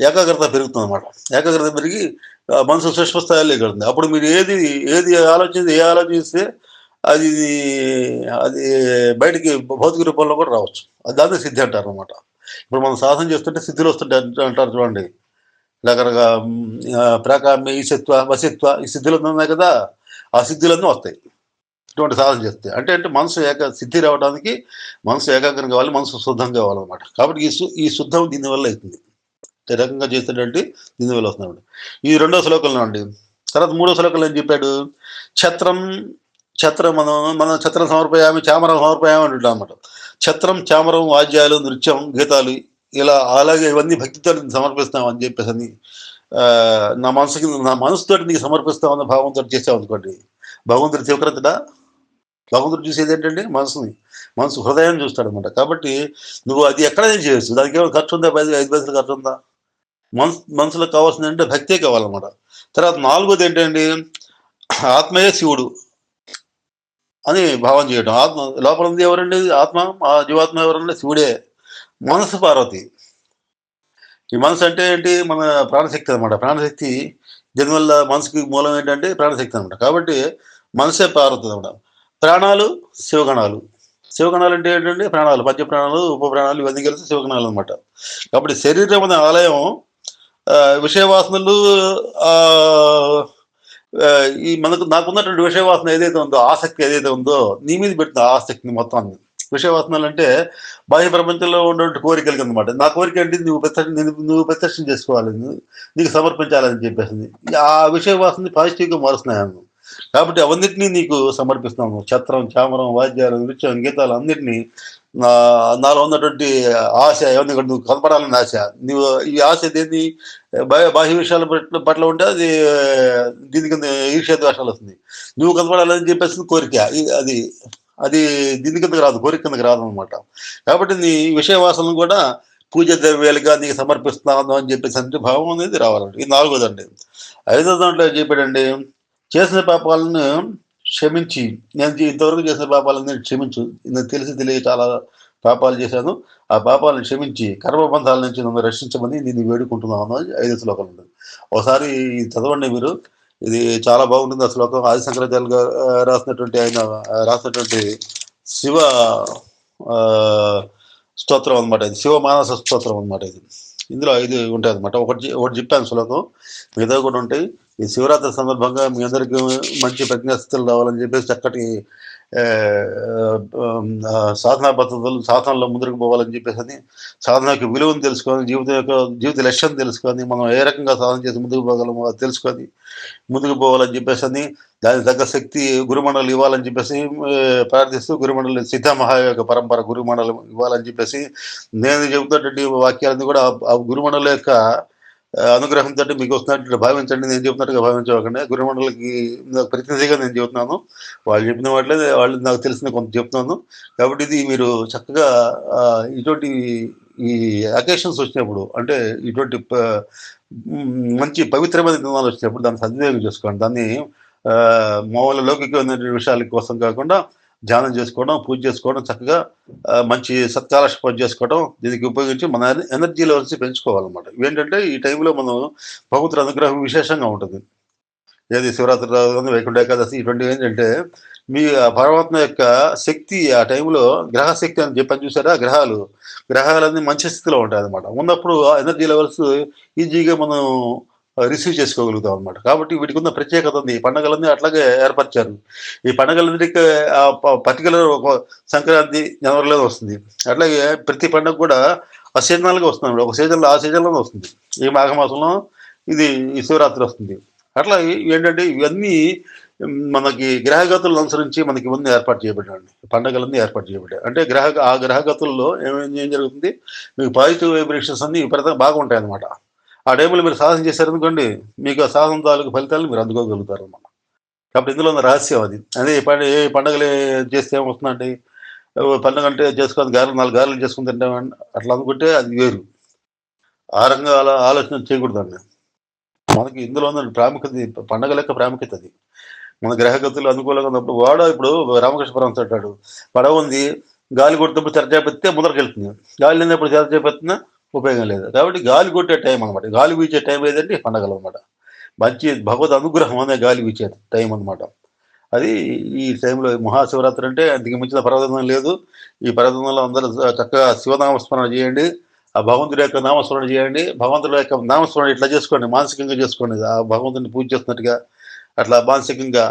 Speaker 1: ఏకాగ్రత పెరుగుతుంది అనమాట. ఏకాగ్రత పెరిగి మనసు సూక్ష్మ స్థాయిలో వెళ్తుంది. అప్పుడు మీరు ఏ ఆలోచిస్తే అది అది బయటికి భౌతిక రూపంలో కూడా రావచ్చు. దాన్ని సిద్ధి అంటారు అనమాట. ఇప్పుడు మనం సాధన చేస్తుంటే సిద్ధులు వస్తుంటాయి అంటారు చూడండి. రకరకాల ప్రాకామ్య, ఈశత్వ, వసిత్వ, ఈ సిద్ధులు ఉన్నాయి కదా, ఆ సిద్ధులన్నీ వస్తాయి. ఇటువంటి సాధన చేస్తే అంటే మనసు సిద్ధి రావడానికి మనసు ఏకాగ్రం కావాలి, మనసు శుద్ధం కావాలన్నమాట. కాబట్టి ఈ శుద్ధం దీనివల్ల అవుతుంది. ఈ రకంగా చేసేటంటే దీనివల్ల వస్తున్నాడు. ఈ రెండో శ్లోకంలో అండి. తర్వాత మూడో శ్లోకంలో ఏం చెప్పాడు? ఛత్రం ఛత్రం మనం ఛత్రం సమర్పయామి, చామరం సమర్పయామి అంటుంటాం అన్నమాట. ఛత్రం, చామరం, వాద్యాలు, నృత్యం, గీతాలు ఇలా అలాగే ఇవన్నీ భక్తితో సమర్పిస్తాం అని చెప్పేసి అని నా మనసుతో నీకు సమర్పిస్తామన్న భావంతో చేసావు అనుకోండి, భగవంతుడు తీవ్రతడా? భగవంతుడు చూసేది ఏంటంటే మనసు హృదయాన్ని చూస్తాడు అనమాట. కాబట్టి నువ్వు అది ఎక్కడైనా చేయొచ్చు. దానికి ఏమైనా ఖర్చు ఉందా? 5 పైసలు ఖర్చు ఉందా? మనసులో కావాల్సింది అంటే భక్తే కావాలన్నమాట. తర్వాత నాలుగోది ఏంటండి? ఆత్మయే శివుడు అని భావం చేయడం. ఆత్మ లోపల ఉంది ఎవరండి? ఆత్మ, ఆ జీవాత్మ ఎవరంటే శివుడే. మనసు పార్వతి. ఈ మనసు అంటే ఏంటి? మన ప్రాణశక్తి అనమాట. ప్రాణశక్తి దీనివల్ల మనసుకి మూలం ఏంటంటే ప్రాణశక్తి అనమాట. కాబట్టి మనసే పార్వతి అనమాట. ప్రాణాలు శివగణాలు. శివగణాలు అంటే ఏంటంటే ప్రాణాలు, పంచప్రాణాలు, ఉపప్రాణాలు ఇవన్నీ కలిసి శివగణాలు అనమాట. కాబట్టి శరీరం అనే ఆలయం విషయవాసనలు ఈ నాకున్నటువంటి విషయవాసన ఏదైతే ఉందో, ఆసక్తి ఏదైతే ఉందో నీ మీద పెట్టిన ఆసక్తిని మొత్తాన్ని. విషయవాసనలు అంటే బాహ్య ప్రపంచంలో ఉన్నటువంటి కోరికలకి అనమాట. నా కోరిక అంటే నువ్వు ప్రత్యక్షం చేసుకోవాలి, నీకు సమర్పించాలని చెప్పేసింది. ఆ విషయవాసనని పాజిటివ్గా మారుస్తున్నాను. కాబట్టి అవన్నిటినీ నీకు సమర్పిస్తున్నాను. ఛత్రం, చామరం, వాద్యాలు, నృత్యం, గీతాలు అన్నిటినీ నాలో ఉన్నటువంటి ఆశ ఏమన్నా నువ్వు కనపడాలని ఆశ. నువ్వు ఈ ఆశ దేన్ని బాహ్య విషయాల పట్ల ఉంటే అది దీని కింద ఈర్ష్య ద్వేషాలు వస్తుంది. నువ్వు కనపడాలని చెప్పేసి కోరిక, అది అది దీని కిందకి రాదు, కోరిక కిందకి రాదు అనమాట. కాబట్టి నీ విషయవాసనలు కూడా పూజ ద్రవ్యాలుగా నీకు సమర్పిస్తున్నాను అని చెప్పేసి అంటే భావం అనేది రావాలండి. ఇది నాలుగోదండి. ఐదో దాంట్లో ఏం చెప్పాడండి? చేసిన పాపాలను క్షమించి, నేను ఇంతవరకు చేసిన పాపాలని క్షమించు, నేను తెలియ చాలా పాపాలు చేశాను, ఆ పాపాలను క్షమించి కర్మబంధాల నుంచి నన్ను రక్షించమని నేను వేడుకుంటున్నాను అని 5 శ్లోకాలు ఉంటుంది. ఒకసారి చదవండి మీరు, ఇది చాలా బాగుంటుంది ఆ శ్లోకం. ఆది శంకరాచార్యులు గారు రాసినటువంటి శివ స్తోత్రం అనమాట. ఇది శివ మానస స్తోత్రం అనమాట. ఇందులో 5 ఉంటాయి అనమాట. ఒకటి చెప్పాను శ్లోకం, మిగతా కూడా ఉంటాయి. ఈ శివరాత్రి సందర్భంగా మీ అందరికీ మంచి ప్రజ్ఞాస్థితులు రావాలని చెప్పేసి చక్కటి సాధనా పద్ధతులు, సాధనలో ముందుకు పోవాలని చెప్పేసి సాధనకు విలువను తెలుసుకొని, జీవిత లక్ష్యం తెలుసుకొని, మనం ఏ రకంగా సాధన చేసి ముందుకు పోగలమో అది తెలుసుకొని ముందుకు పోవాలని చెప్పేసి అని, దానికి తగ్గ శక్తి గురుమండలు ఇవ్వాలని చెప్పేసి ప్రార్థిస్తూ, గురుమండలి సిద్ధ మహాయోగ పరంపర గురుమండలం ఇవ్వాలని చెప్పేసి నేను చెబుతున్నటువంటి వాక్యాలని కూడా ఆ గురుమండలి యొక్క అనుగ్రహంతో మీకు వస్తున్నట్టు భావించండి. నేను చెబుతున్నట్టుగా భావించకండి. గురుమండలికి ప్రతినిధిగా నేను చెబుతున్నాను. వాళ్ళు చెప్పిన వాటిలో వాళ్ళు నాకు తెలిసిన కొంత చెప్తున్నాను. కాబట్టి ఇది మీరు చక్కగా ఇటువంటి ఈ అకేషన్స్ వచ్చినప్పుడు, అంటే ఇటువంటి మంచి పవిత్రమైన దినాలు వచ్చినప్పుడు దాన్ని సద్వినియోగం చేసుకోండి. దాన్ని మామూలు లౌకికమైన విషయాల కోసం కాకుండా ధ్యానం చేసుకోవడం, పూజ చేసుకోవడం, చక్కగా మంచి సత్కాలక్షేపం చేసుకోవడం, దీనికి ఉపయోగించి మన ఎనర్జీ లెవెల్స్ పెంచుకోవాలన్నమాట. ఇవేంటంటే ఈ టైంలో మనం భగవంతుడి అనుగ్రహం విశేషంగా ఉంటుంది. ఏది శివరాత్రి, వైకుంఠ ఏకాదశి ఇటువంటివి ఏంటంటే మీ పరమాత్మ యొక్క శక్తి ఆ టైంలో గ్రహశక్తి అని చెప్పని చూసారా? గ్రహాలన్నీ మంచి స్థితిలో ఉంటాయి అనమాట. ఉన్నప్పుడు ఆ ఎనర్జీ లెవెల్స్ ఈజీగా మనం రిసీవ్ చేసుకోగలుగుతాం అనమాట. కాబట్టి వీటికి ఉన్న ప్రత్యేకత ఉంది. ఈ పండుగలన్నీ అట్లాగే ఏర్పరిచారు. ఈ పండుగలన్నిటికీ పర్టికులర్ ఒక సంక్రాంతి జనవరిలో వస్తుంది. అట్లాగే ప్రతి పండుగ కూడా ఆ సీజనల్గా వస్తుంది. ఒక సీజన్లో ఆ సీజన్లోనే వస్తుంది. ఈ మాఘమాసంలో ఈ శివరాత్రి వస్తుంది. అట్లా ఏంటంటే ఇవన్నీ మనకి గ్రహగతులను అనుసరించి మనకి ఇవన్నీ ఏర్పాటు చేయబడ్డాయండి. పండుగలన్నీ ఏర్పాటు చేయబడ్డాయి. అంటే ఆ గ్రహగతుల్లో ఏం జరుగుతుంది, మీకు పాజిటివ్ వైబ్రేషన్స్ అన్ని విపరీతంగా బాగుంటాయి అన్నమాట. ఆ టైంలో మీరు సాధన చేశారనుకోండి, మీకు ఆ సాధన తాలూకు ఫలితాలను మీరు అందుకోగలుగుతారు అన్నమాట. కాబట్టి ఇందులో ఉన్న రహస్యం అది. అదే ఏ పండుగలు చేస్తే ఏమొస్తుందండి, పండుగ అంటే చేసుకొని 4 గారెలు చేసుకుని తింటామండి అట్లా అనుకుంటే అది వేరు. ఆ రకంగా ఆలోచన చేయకూడదండి. మనకి ఇందులో ఉన్న ప్రాముఖ్యత, పండుగల యొక్క ప్రాముఖ్యత అది. మన గ్రహగతులు అనుకూలంగా ఉన్నప్పుడు ఇప్పుడు రామకృష్ణ పరమహంస అంటాడు, పడవ ఉంది, గాలి కొట్టినప్పుడు చెరచేపెత్తే ముందరకెళ్తుంది, గాలి లేనప్పుడు చెరచేపెత్తినా ఉపయోగం లేదు. కాబట్టి గాలి కొట్టే టైం అనమాట. గాలి వీచే టైం ఏదంటే పండగలు అనమాట. మంచి భగవద్ అనుగ్రహం అనే గాలి వీచే టైం అనమాట. అది ఈ టైంలో మహాశివరాత్రి అంటే అందుకు మించిన పర్వదినం లేదు. ఈ పర్వదినంలో అందరూ చక్కగా శివనామస్మరణ చేయండి, ఆ భగవంతుడి యొక్క నామస్మరణ చేయండి. భగవంతుడి యొక్క నామస్మరణ ఇట్లా చేసుకోండి, మానసికంగా చేసుకోండి. ఆ భగవంతుడిని పూజ చేస్తున్నట్టుగా అట్లా మానసికంగా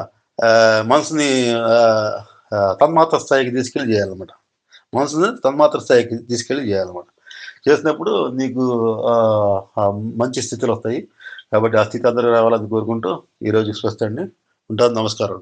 Speaker 1: మనసుని ఆహ్, తన్మాత్ర స్థాయికి తీసుకెళ్ళి చేయాలన్నమాట. మనసుని తన్మాత్ర స్థాయికి తీసుకెళ్ళి చేయాలన్నమాట. చేసినప్పుడు నీకు మంచి స్థితులొస్తాయి. కాబట్టి ఆ స్థితి అందరికి రావాలని కోరుకుంటూ ఈరోజుకి స్వస్తి అండి. ఉంటాను. నమస్కారం.